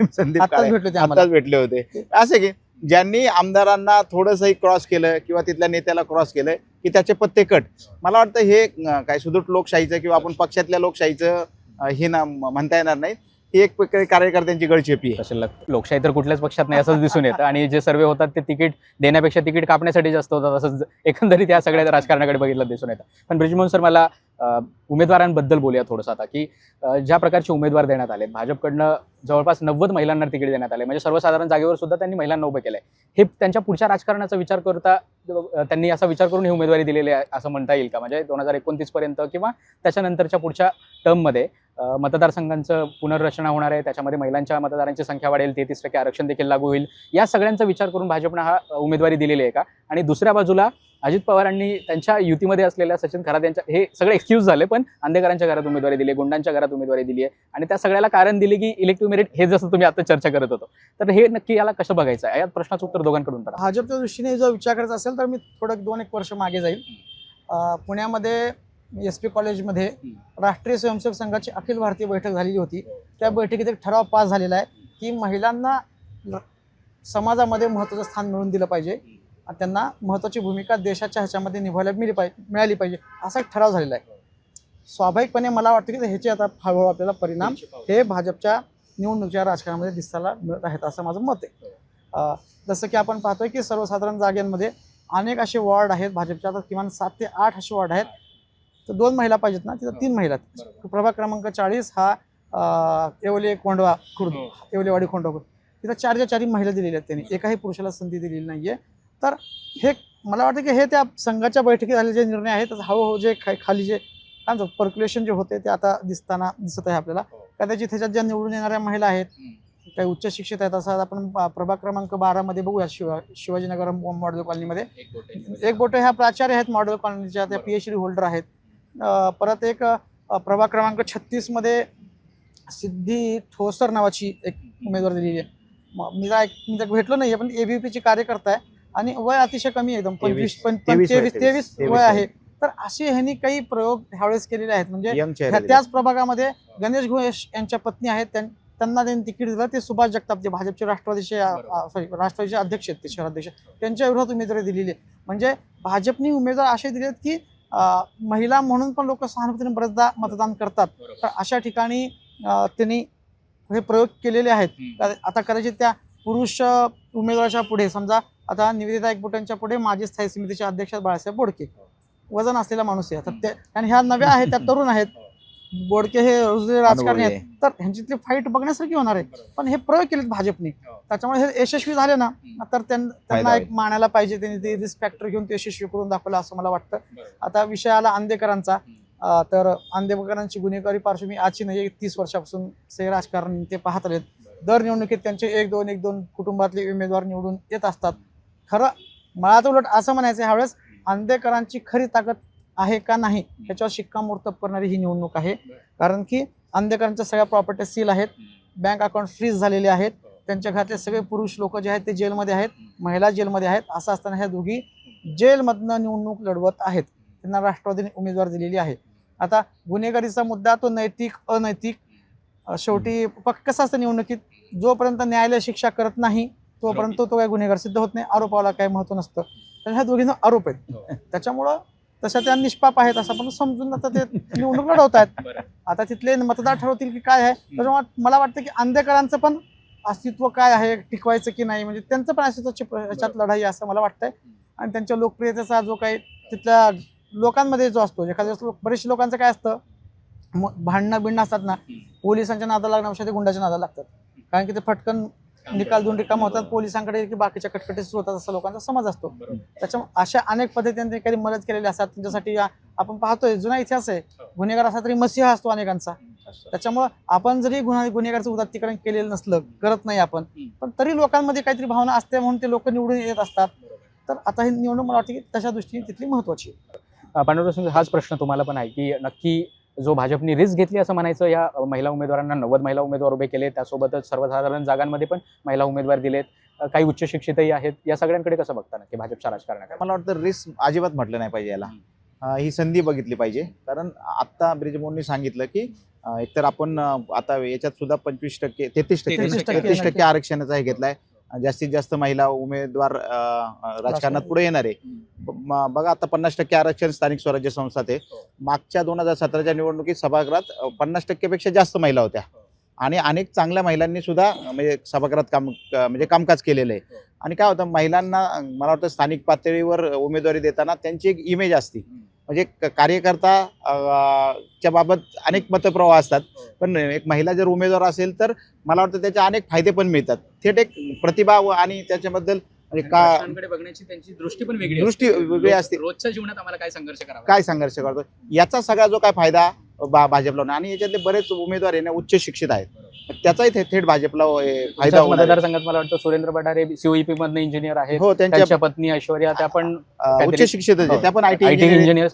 संदीप काळे आताच भेटले होते. असे की ज्यांनी आमदारांना थोडंसंही क्रॉस केलं किंवा तिथल्या नेत्याला क्रॉस केलं की त्याचे पत्ते कट. मला वाटतं हे काय सुदृढ लोकशाहीचं किंवा आपण पक्षातल्या लोकशाहीचं हे ना म्हणता येणार नाही, ही एक प्रकारे कार्यकर्त्यांची गळचेपी आहे. लोकशाही तर कुठल्याच पक्षात नाही असंच दिसून येतं, आणि जे सर्वे होतात ते तिकीट देण्यापेक्षा तिकीट कापण्यासाठी जास्त होतात, असं एकंदरीत या सगळ्या राजकारणाकडे बघितलं दिसून येतं. पण ब्रिजमोहन सर, मला उमेदवारांबद्दल बोलूया थोडंसं आता, की ज्या प्रकारचे उमेदवार देण्यात आले, भाजपकडनं जवळपास 90 महिलांना तिकीट देण्यात आले, म्हणजे सर्वसाधारण जागेवर सुद्धा त्यांनी महिलांना उभं केलंय. हे त्यांच्या पुढच्या राजकारणाचा विचार करता त्यांनी असा विचार करून ही उमेदवारी दिलेली आहे असं म्हणता येईल का? म्हणजे 2029 पर्यंत किंवा त्याच्यानंतरच्या पुढच्या टर्ममध्ये मतदारसंघांचं पुनर्रचना होणार आहे, त्याच्यामध्ये महिलांच्या मतदारांची संख्या वाढेल, 33% आरक्षण देखील लागू होईल, या सगळ्यांचा विचार करून भाजपनं हा उमेदवारी दिलेली आहे का? आणि दुसऱ्या बाजूला अजित पवारांनी त्यांच्या युतीमध्ये असलेल्या सचिन खरात यांच्या, हे सगळे एक्सक्यूज झाले, पण आंदेकरांच्या घरात उमेदवारी दिली, गुंडांच्या घरात उमेदवारी दिली आहे, आणि त्या सगळ्याला कारण दिले की इलेक्टिव्ह मेरिट, हे जसं तुम्ही आता चर्चा करत होतो. तर हे नक्की याला कसं बघायचं आहे? यात प्रश्नाचं उत्तर दोघांकडून करा. भाजपच्या दृष्टीने जर विचार करायचा असेल तर मी थोडं 2-1 वर्ष मागे जाईल. पुण्यामध्ये SP कॉलेजमध्ये राष्ट्रीय स्वयंसेवक संघाची अखिल भारतीय बैठक झालेली होती. त्या बैठकीत एक ठराव पास झालेला आहे की महिलांना समाजामध्ये महत्त्वाचं स्थान मिळवून दिलं पाहिजे, त्यांना महत्त्वाची भूमिका देशाच्या ह्याच्यामध्ये निभायला मिळाली पाहिजे, असा एक ठराव झालेला आहे. स्वाभाविकपणे मला वाटतं की ह्याचे आता हळूहळू आपल्याला परिणाम हे भाजपच्या निवडणुकीच्या राजकारणामध्ये दिसायला मिळत आहेत, असं माझं मत आहे. जसं की आपण पाहतोय की सर्वसाधारण जागांमध्ये अनेक असे वॉर्ड आहेत भाजपच्या, आता किमान 7 ते 8 असे वॉर्ड आहेत. तर 2 महिला पाहिजेत ना, तिथं 3 महिला आहेत. प्रभाग क्रमांक 40 हा येवले कोंडवा खुर्द, येवलेवाडी खोंडवा खुर्द, तिथं 4च्या 4 महिला दिलेल्या आहेत त्यांनी, एकाही पुरुषाला संधी दिलेली नाहीये. तर हे मला वाटतं की हे त्या संघाच्या बैठकीत झालेले जे निर्णय आहेत, हळूहळू जे खाली जे काय म्हणतात पर्क्युलेशन जे होते ते आता दिसत आहे आपल्याला. कदाचित ह्याच्यात ज्या निवडून येणाऱ्या महिला आहेत काही उच्च शिक्षित आहेत, असं आपण प्रभाग क्रमांक 12 मध्ये बघूया. शिवाजीनगर मॉडेल कॉलनीमध्ये एक बोटे ह्या प्राचार्य आहेत मॉडेल कॉलनीच्या, त्या PhD होल्डर आहेत. परत एक प्रभाग क्रमांक 36 मध्ये सिद्धी ठोसर नावाची एक उमेदवार दिलेली आहे. मी तर भेटलो नाही पण ABVP कार्यकर्ता आहे आणि वय अतिशय कमी आहे, एकदम 23 वय आहे. तर असे ह्यांनी काही प्रयोग ह्यावेळेस केलेले आहेत. म्हणजे त्याच प्रभागामध्ये गणेश घोष यांच्या पत्नी आहेत, त्यांना त्यांनी तिकीट दिलं. ते सुभाष जगताप जे भाजपचे राष्ट्रवादीचे अध्यक्ष आहेत, ते शहराध्यक्ष, त्यांच्या विरोधात उमेदवारी दिलेली आहे. म्हणजे भाजपने उमेदवार असे दिलेत की महिला म्हणून पण लोक सहानुभूतीने बरेचदा मतदान करतात. तर अशा ठिकाणी त्यांनी हे प्रयोग केलेले आहेत. आता कदाचित त्या पुरुष उमेदवाराच्या पुढे समजा आता निवेदिता एकबोटेंच्या पुढे माजी स्थायी समितीचे अध्यक्ष बाळासाहेब बोडके, वजन असलेला माणूस आहे. आता ते आणि ह्या नव्या आहेत, त्या तरुण आहेत. बोडके हे रुजलेले राजकारणी आहेत, तर ह्यांच्यातली फाईट बघण्यासारखी होणार आहे. पण हे प्रयोग केलेत भाजपने, त्याच्यामुळे हे यशस्वी झाले ना, तर त्यांना एक मानायला पाहिजे. त्यांनी ते रिस्क फॅक्टर घेऊन ते यशस्वी करून दाखवलं असं मला वाटतं. आता विषय आला आंदेकरांचा, तर आंदेकरांची गुन्हेगारी पार्श्वभूमी आजची नाही, 30 वर्षापासून हे राजकारण ते पाहत आलेत. दर निवडणुकीत त्यांचे एक दोन कुटुंबातले उमेदवार निवडून येत असतात. खरं मला तर उलट असं म्हणायचं ह्यावेळेस आंदेकरांची खरी ताकद आहे का नाही याच्यावर शिक्कामोर्तब करणारी ही निवडणूक आहे. कारण की आंदेकरांच्या सगळ्या प्रॉपर्टी सील आहेत, बँक अकाउंट फ्रीज झालेले आहेत, त्यांच्या घरातले सगळे पुरुष लोक जे आहेत ते जेलमध्ये आहेत, महिला जेलमध्ये आहेत. असं असताना ह्या दोघी जेलमधनं निवडणूक लढवत आहेत. त्यांना राष्ट्रवादीने उमेदवार दिलेली आहे. आता गुन्हेगारीचा मुद्दा तो नैतिक अनैतिक, शेवटी कसं असतं निवडणुकीत, जोपर्यंत न्यायालय शिक्षा करत नाही तोपर्यंत तो काही गुन्हेगार सिद्ध होत नाही. आरोपाला काही महत्व नसतं. तर ह्या दोघींना आरोप आहेत, त्याच्यामुळं तशा त्या निष्पाप आहेत असं आपण समजून आता ते निवडणूक लढवत आहेत. आता तिथले मतदार ठरवतील की काय आहे. त्याच्यामुळे मला वाटतं की आंदेकरांचं पण अस्तित्व काय आहे, टिकवायचं की नाही, म्हणजे त्यांचं पण अस्तित्वाची याच्यात लढाई असं मला वाटतंय. आणि त्यांच्या लोकप्रियतेचा जो काही तिथल्या लोकांमध्ये जो असतो, एखाद्या बरेचशा लोकांचं काय असतं, भांडणं बिंडणं असतात ना, पोलिसांच्या नादाला लागण्यापेक्षा ते गुंडाच्या नादाला लागतात. कारण की ते फटकन निकाल देऊन रिकाम होतात पोलिसांकडे की बाकीच्या कटकटी सुरू होतात असं लोकांचा समज असतो. त्याच्यामुळे अशा अनेक पद्धतीने काही मदत केलेली असतात. त्यांच्यासाठी आपण पाहतोय जुना इतिहास आहे, गुन्हेगार असला तरी मसीहा असतो अनेकांचा. त्याच्यामुळे आपण जरी गुन्हेगारचं उदात्तीकरण केलेलं नसलं, करत नाही आपण, पण तरी लोकांमध्ये काहीतरी भावना असते म्हणून ते लोक निवडून येत असतात. तर आता ही निवडणूक मला वाटतं की तशा दृष्टीने तिथली महत्वाची. पांडुरंग सिंग, हाच प्रश्न तुम्हाला पण आहे की नक्की जो भाजपने रिस्क घेतली असं म्हणायचं, या महिला उमेदवारांना 90 महिला उमेदवार उभे केले, त्यासोबतच सर्वसाधारण जागांमध्ये पण महिला उमेदवार दिलेत, काही उच्च शिक्षितही आहेत. या सगळ्यांकडे कसं बघता नक्की भाजपच्या राजकारणाकडे? मला वाटतं रिस्क अजिबात म्हटलं नाही पाहिजे याला. ही संधी बघितली पाहिजे. कारण आता ब्रिजमोहननी सांगितलं की एकतर आपण आता याच्यात सुद्धा 25% 33% आरक्षणाचा हे घेतलाय. जास्तीत जास्त महिला उमेदवार राजकारणात पुढे येणार आहे. बघा आता 50% आरक्षण स्थानिक स्वराज्य संस्थात आहे. मागच्या 2017च्या निवडणुकीत सभागृहात 50% पेक्षा जास्त महिला होत्या आणि अनेक चांगल्या महिलांनी सुद्धा म्हणजे सभागृहात कामकाज केलेलं आहे. आणि काय होतं, महिलांना मला वाटतं स्थानिक पातळीवर उमेदवारी देताना त्यांची एक इमेज असते, म्हणजे कार्यकर्ता च्या बाबत अनेक मतप्रवाह असतात. पण एक महिला जर उमेदवार असेल तर मला वाटतं त्याचे अनेक फायदे पण मिळतात. थेट एक प्रतिभा आणि त्याच्याबद्दल म्हणजे बघण्याची त्यांची दृष्टी पण वेगळी असते. रोजच्या जीवनात आम्हाला काय संघर्ष करतो याचा सगळा जो काय फायदा भाजपला, आणि याच्यातले बरेच उमेदवार आहे ना उच्च शिक्षित आहेत, त्याचाही थेट भाजपला फायदा होणार. मतदारसंघात मला वाटतं सुरेंद्र पठारे COEP मधनं इंजिनियर आहेत. हो, त्यांच्या पत्नी ऐश्वर्या त्या पण उच्च शिक्षित आहेत. त्या पण IT इंजिनियर,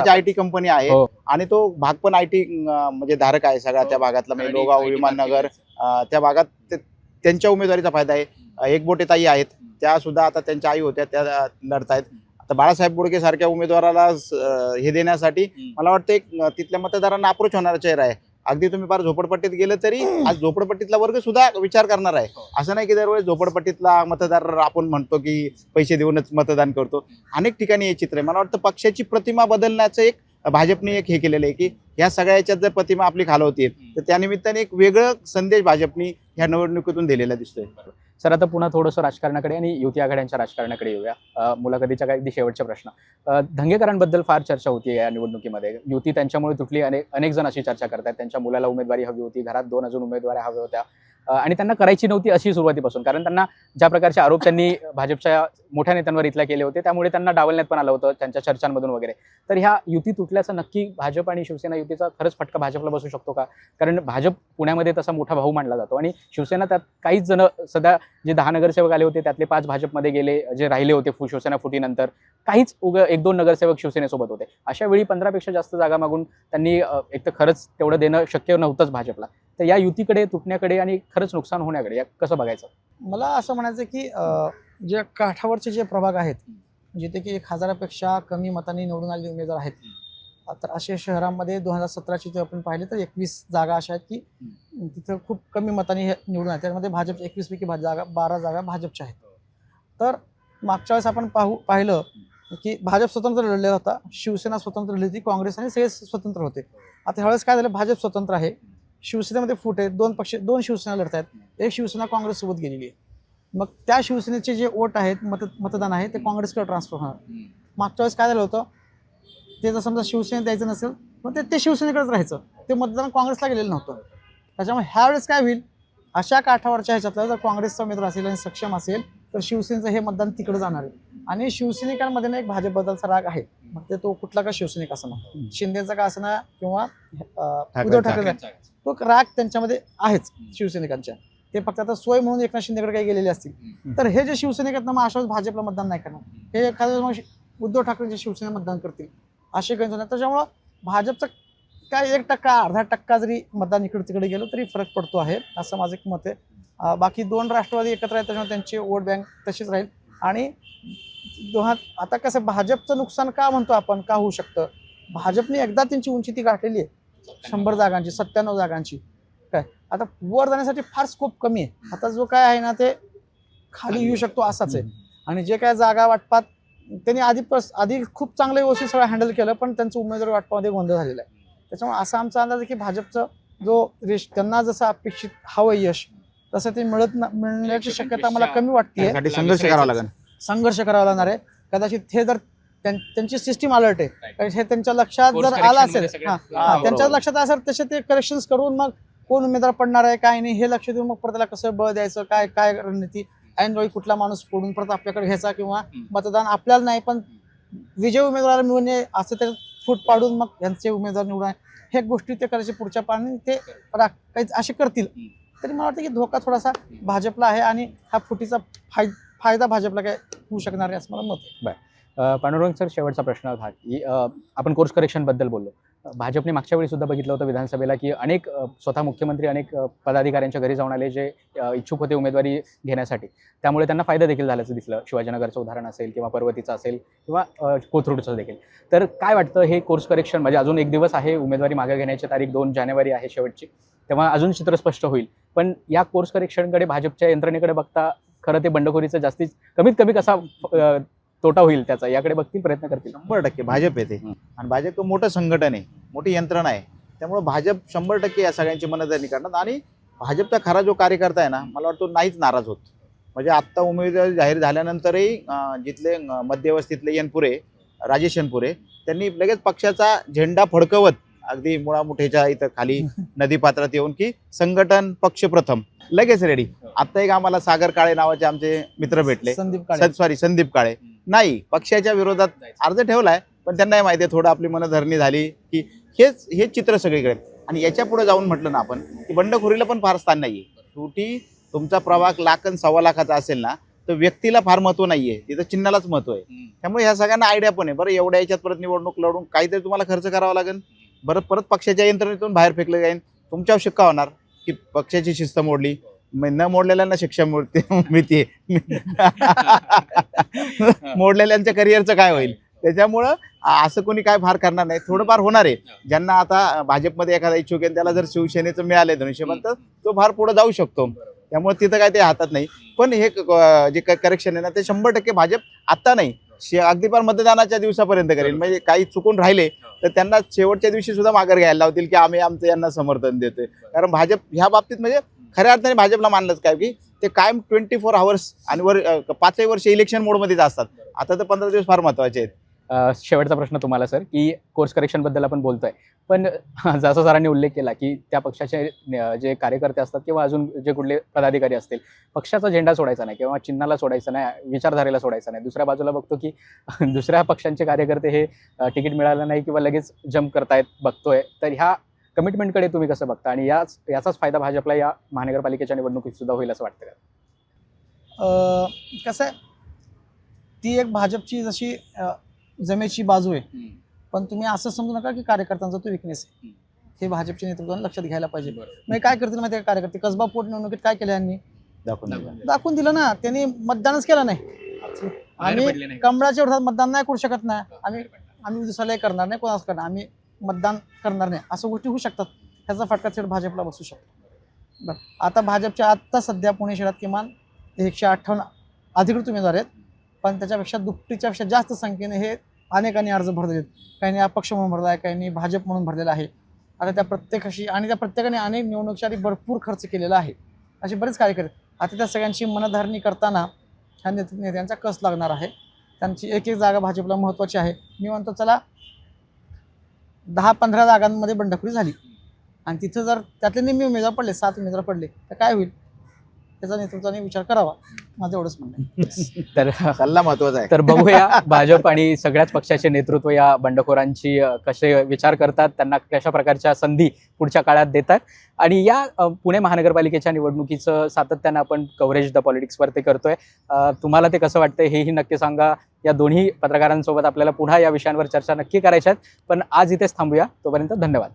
IT कंपनी आहे. आणि तो भाग पण IT म्हणजे धारक आहे सगळा त्या भागातला, म्हणजे लोगाव, विमाननगर त्या भागात त्यांच्या उमेदवारीचा फायदा आहे. एकबोटे ताई आहेत, त्या सुद्धा आता त्यांच्या आई होत्या, त्या लढतायत. आता बाळासाहेब बोडके सारख्या उमेदवाराला हे देण्यासाठी मला वाटतं एक तिथल्या मतदारांना अप्रोच होणारा चेहरा आहे. अगदी तुम्ही फार झोपडपट्टीत गेलं तरी आज झोपडपट्टीतला वर्ग सुद्धा विचार करणार आहे. असं नाही की दरवेळेस झोपडपट्टीतला मतदार आपण म्हणतो की पैसे देऊनच मतदान करतो. अनेक ठिकाणी हे चित्र आहे. मला वाटतं पक्षाची प्रतिमा बदलण्याचं एक भाजपने एक हे केलेलं आहे की ह्या सगळ्याच्यात जर प्रतिमा आपली खालवते तर त्यानिमित्ताने एक वेगळं संदेश भाजपने ह्या निवडणुकीतून दिलेला दिसतोय. सर, आता पुन्हा थोडंसं राजकारणाकडे आणि युती आघाड्यांच्या राजकारणाकडे येऊया. मुलाखतीच्या काही शेवटचे प्रश्न. धंगेकरांबद्दल फार चर्चा होती या निवडणुकीमध्ये. युती त्यांच्यामुळे तुटली, अनेक जण अशी चर्चा करतात. त्यांच्या मुलाला उमेदवारी हवी होती, घरात 2 अजून उमेदवाऱ्या हव्या होत्या आणि त्यांना करायची नव्हती अशी सुरुवातीपासून, कारण त्यांना ज्या प्रकारचे आरोप त्यांनी भाजपच्या मोठ्या नेत्यांवर इथल्या केले होते त्यामुळे त्यांना डावलण्यात पण आलं होतं त्यांच्या चर्चांमधून वगैरे. तर ह्या युती तुटल्याचा नक्की भाजप आणि शिवसेना युतीचा खरंच फटका भाजपला बसू शकतो का? कारण भाजप पुण्यामध्ये तसा मोठा भाऊ मानला जातो आणि शिवसेना त्यात काहीच जण सध्या जे 10 नगरसेवक आले होते त्यातले 5 भाजपमध्ये गेले, जे राहिले होते शिवसेना फुटीनंतर काहीच 1-2 नगरसेवक शिवसेनेसोबत होते. अशा वेळी 15पेक्षा जास्त जागा मागून त्यांनी एक तर खरंच तेवढं देणं शक्य नव्हतंच भाजपला. तर या युतीकडे तुटण्याकडे आणि खरंच नुकसान होण्याकडे या कसं बघायचं? मला असं म्हणायचं की जे काठावरचे जे प्रभाग आहेत जिथे की 1000पेक्षा कमी मतांनी निवडून आलेले उमेदवार आहेत, तर अशा शहरांमध्ये 2017ची जर आपण पाहिले तर 21 जागा अशा आहेत की तिथं खूप कमी मतांनी निवडून आहेत. त्यामध्ये भाजप 21 पैकी 12 जागा भाजपच्या आहेत. तर मागच्या वेळेस आपण पाहिलं की भाजप स्वतंत्र लढलेला होता, शिवसेना स्वतंत्र लढली होती, काँग्रेस आणि सगळे स्वतंत्र होते. आता ह्यावेळेस काय झालं, भाजप स्वतंत्र आहे, शिवसेनेमध्ये फूट आहे, 2 शिवसेना लढत आहेत, एक शिवसेना काँग्रेस सोबत गेलेली आहे. मग त्या शिवसेनेचे जे वोट आहेत मतदान आहे ते काँग्रेसकडे ट्रान्सफर होणार. मागच्या वेळेस काय झालं होतं, ते जर समजा शिवसेनेत द्यायचं नसेल मग ते शिवसेनेकडेच राहायचं, ते मतदान काँग्रेसला गेलेलं नव्हतं. त्याच्यामुळे ह्यावेळेस काय होईल, अशा काठावरच्या ह्याच्यातलं जर काँग्रेसचा उमेदवार असेल आणि सक्षम असेल तर शिवसेनेचं हे मतदान तिकडे जाणार आहे. आणि शिवसैनिकांमध्ये ना एक भाजपबद्दलचा राग आहे, मग ते तो कुठला का शिवसैनिक असं ना, शिंदेचा का असं ना किंवा उद्धव ठाकरे, तो राग त्यांच्यामध्ये आहेच शिवसैनिकांच्या. ते फक्त आता सोय म्हणून एकनाथ शिंदेकडे काही गेलेले असतील तर हे जे शिवसैनिक आहेत ना, मग अशा वेळेस भाजपला मतदान नाही करणार, हे एखाद्या मग उद्धव ठाकरेंच्या शिवसेना मतदान करतील असे काही नाही. त्याच्यामुळं भाजपचं काय 1% अर्धा टक्का जरी मतदान इकडे तिकडे गेलं तरी फरक पडतो आहे, असं माझं एक मत आहे. बाकी 2 राष्ट्रवादी एकत्र आहेत त्याच्यामुळे त्यांची वोट बँक तशीच राहील. आणि आता कसं भाजपचं नुकसान का म्हणतो आपण, का होऊ शकतं, भाजपने एकदा त्यांची उंची ती गाठलेली आहे 100 जागांची, 97 जागांची. काय आता वर जाण्यासाठी फार स्कोप कमी आहे. आता जो काय आहे ना ते खाली येऊ शकतो असाच आहे. आणि जे काय जागा वाटपात त्यांनी आधी खूप चांगलं व्यवस्थित सगळं हँडल केलं, पण त्यांचं उमेदवारी वाटपामध्ये गोंधळ झालेला आहे. त्याच्यामुळे असा आमचा अंदाज आहे की भाजपचं जो त्यांना जसं अपेक्षित हवं यश तसं ते मिळण्याची शक्यता मला कमी वाटते. संघर्ष करावा लागेल, संघर्ष करावा लागणार आहे. कदाचित हे जर त्यांची सिस्टीम अलर्ट आहे, हे त्यांच्या लक्षात जर आलं असेल, त्यांच्या लक्षात असेल तसे ते करेक्शन्स करून मग कोण उमेदवार पडणार आहे काय नाही हे लक्ष देऊन मग परत त्याला कसं बळ द्यायचं, काय काय रणनीती, ऐनवेळी कुठला माणूस फोडून परत आपल्याकडे घ्यायचा किंवा मतदान आपल्याला नाही पण विजय उमेदवाराला मिळू नये असं ते फूट पाडून मग यांचे उमेदवार निवडून हे गोष्टी ते करायचे पुढच्या पाणी ते काही असे करतील. तरी मला वाटतं की धोका थोडासा भाजपला आहे आणि हा फुटीचा फायदा भाजपला काय होऊ शकणार आहे असं मला मत आहे. पांडुरंग सर, शेवटचा प्रश्न होता की आपण कोर्स करेक्शनबद्दल बोललो. भाजपने मागच्या वेळी सुद्धा बघितलं होतं विधानसभेला की अनेक स्वतः मुख्यमंत्री अनेक पदाधिकाऱ्यांच्या घरी जाऊन आले जे इच्छुक होते उमेदवारी घेण्यासाठी, त्यामुळे त्यांना फायदा देखील झाल्याचं दिसलं. शिवाजीनगरचं उदाहरण असेल किंवा पर्वतीचं असेल किंवा कोथरूडचं देखील. तर काय वाटतं हे कोर्स करेक्शन, म्हणजे अजून 1 दिवस आहे उमेदवारी मागे घेण्याची तारीख 2 जानेवारी आहे शेवटची, तेव्हा अजून चित्र स्पष्ट होईल. पण या कोर्स करेक्शनकडे भाजपच्या यंत्रणेकडे बघता खरं ते बंडखोरीचं जास्तीत कमीत कमी कसा तोटा होईल त्याचा याकडे बघतील, प्रयत्न करतील. 100% भाजप येते आणि भाजप मोठं संघटन आहे, मोठी यंत्रणा आहे. त्यामुळे भाजप 100% या सगळ्यांची मनधरणी करणार. आणि भाजपचा खरा जो कार्यकर्ता आहे ना, मला वाटतं नाहीच नाराज होत. म्हणजे आत्ता उमेदवारी जाहीर झाल्यानंतरही जिथले मध्यवस्तीतले यनपुरे, राजेश यनपुरे, त्यांनी लगेच पक्षाचा झेंडा फडकवत अगदी मुळामुठेच्या इथं खाली नदीपात्रात येऊन की संघटन पक्ष प्रथम लगेच रेडी. आता एक आम्हाला सागर काळे नावाचे आमचे मित्र भेटले, संदीप काळे, नाही पक्षाच्या विरोधात अर्ज ठेवलाय पण त्यांनाही माहिती आहे थोडं आपली मनधरणी झाली की हेच चित्र सगळीकडे. आणि याच्या पुढे जाऊन म्हटलं ना आपण की बंडखोरीला पण फार स्थान नाहीये. शेवटी तुमचा प्रभाग 1 लाख आणि 1.25 लाखाचा असेल ना तर व्यक्तीला फार महत्व नाहीये, तिथं चिन्हालाच महत्व आहे. त्यामुळे ह्या सगळ्यांना आयडिया पण आहे, बरं एवढ्या याच्यात परत निवडणूक लढून काहीतरी तुम्हाला खर्च करावा लागेल, बरं परत पक्षाच्या यंत्रणेतून बाहेर फेकले जाईल, तुमच्यावर शिक्का होणार की पक्षाची शिस्त मोडली, न मोडलेल्यांना शिक्षा मिळते मोडलेल्यांच्या करिअरचं काय होईल. त्याच्यामुळं असं कोणी काय फार करणार नाही, थोडंफार होणार आहे. ज्यांना आता भाजपमध्ये एखादा इच्छुक आहे त्याला जर शिवसेनेचं मिळाले धनुष्यबाण तर तो फार पुढे जाऊ शकतो. त्यामुळे तिथं काय ते हातात नाही. पण हे जे करेक्शन आहे ना ते 100% भाजप आता नाही अगदी फार मतदानाच्या दिवसापर्यंत करेल. म्हणजे काही चुकून राहिले तर त्यांना शेवटच्या दिवशी सुद्धा माघार घ्यायला लावतील की आम्ही आमचं यांना समर्थन देतोय. कारण भाजप ह्या बाबतीत म्हणजे खऱ्या अर्थाने भाजपला मानलंच काय की ते कायम 24 आवर्स आणि 5 वर्ष इलेक्शन मोडमध्येच असतात. आता तर 15 दिवस फार महत्वाचे आहेत. शेवटचा प्रश्न तुम्हाला सर, की कोर्स करेक्शनबद्दल आपण बोलतोय पण जसं सरांनी उल्लेख केला की त्या पक्षाचे जे कार्यकर्ते असतात किंवा अजून जे कुठले पदाधिकारी असतील, पक्षाचा झेंडा सोडायचा नाही किंवा चिन्हाला सोडायचं नाही, विचारधारेला सोडायचं नाही. दुसऱ्या बाजूला बघतो की दुसऱ्या पक्षांचे कार्यकर्ते हे तिकीट मिळालं नाही किंवा लगेच जम्प करतायत बघतोय. तर ह्या कमिटमेंटकडे तुम्ही कसं बघता आणि याचाच फायदा भाजपला या महानगरपालिकेच्या निवडणुकीत सुद्धा होईल असं वाटतं का? कसं आहे, ती एक भाजपची जशी जमेची बाजू आहे, पण तुम्ही असं समजू नका की कार्यकर्त्यांचा तो विकनेस आहे. हे भाजपच्या नेतृत्वाने लक्षात घ्यायला पाहिजे. म्हणजे काय करतील माहिती आहे कार्यकर्ते, कसबा पोट निवडणुकीत काय केलं यांनी दाखवून दिलं ना, त्यांनी मतदानच केलं नाही. आम्ही कमळाच्या विरोधात मतदान नाही करू शकत ना, आम्ही दुसऱ्यालाही करणार नाही, कोणाच करणार, आम्ही मतदान करणार नाही, असं गोष्टी होऊ शकतात. ह्याचा फटका थेट भाजपला बसू शकतो. बरं, आता भाजपच्या आत्ता सध्या पुणे शहरात किमान 158 अधिकृत उमेदवार आहेत, पण त्याच्यापेक्षा दुपटीच्यापेक्षा जास्त संख्येने हे अनेकांनी अर्ज भरलेले आहेत. काहींनी अपक्ष म्हणून भरला आहे, काहींनी भाजप म्हणून भरलेला आहे. आता त्या प्रत्येकाने अनेक निवडणुकीसाठी भरपूर खर्च केलेला आहे. असे बरेच कार्यकर्ते आता त्या सगळ्यांची मनधरणी करताना ह्या नेत्यांचा कस लागणार आहे. त्यांची एक एक जागा भाजपला महत्त्वाची आहे. मी म्हणतो चला 10-15 जागांमध्ये बंडखोरी झाली आणि तिथं जर त्यातले निम्मे उमेदवार पडले, 7 उमेदवार पडले तर काय होईल त्याचा नेतृत्वाने विचार करावा, माझं एवढंच म्हणणं आहे. तर सल्ला महत्वाचा आहे. तर बघूया भाजप आणि सगळ्याच पक्षाचे नेतृत्व या बंडखोरांची कसे विचार करतात, त्यांना कशा प्रकारच्या संधी पुढच्या काळात देतात. आणि या पुणे महानगरपालिकेच्या निवडणुकीचं सातत्यानं आपण कव्हरेज द पॉलिटिक्सवर ते करतोय. तुम्हाला ते कसं वाटतं हेही नक्की सांगा. या दोन्ही पत्रकारांसोबत आपल्याला पुन्हा या विषयांवर चर्चा नक्की करायच्या आहेत. पण आज इथेच थांबूया. तोपर्यंत धन्यवाद.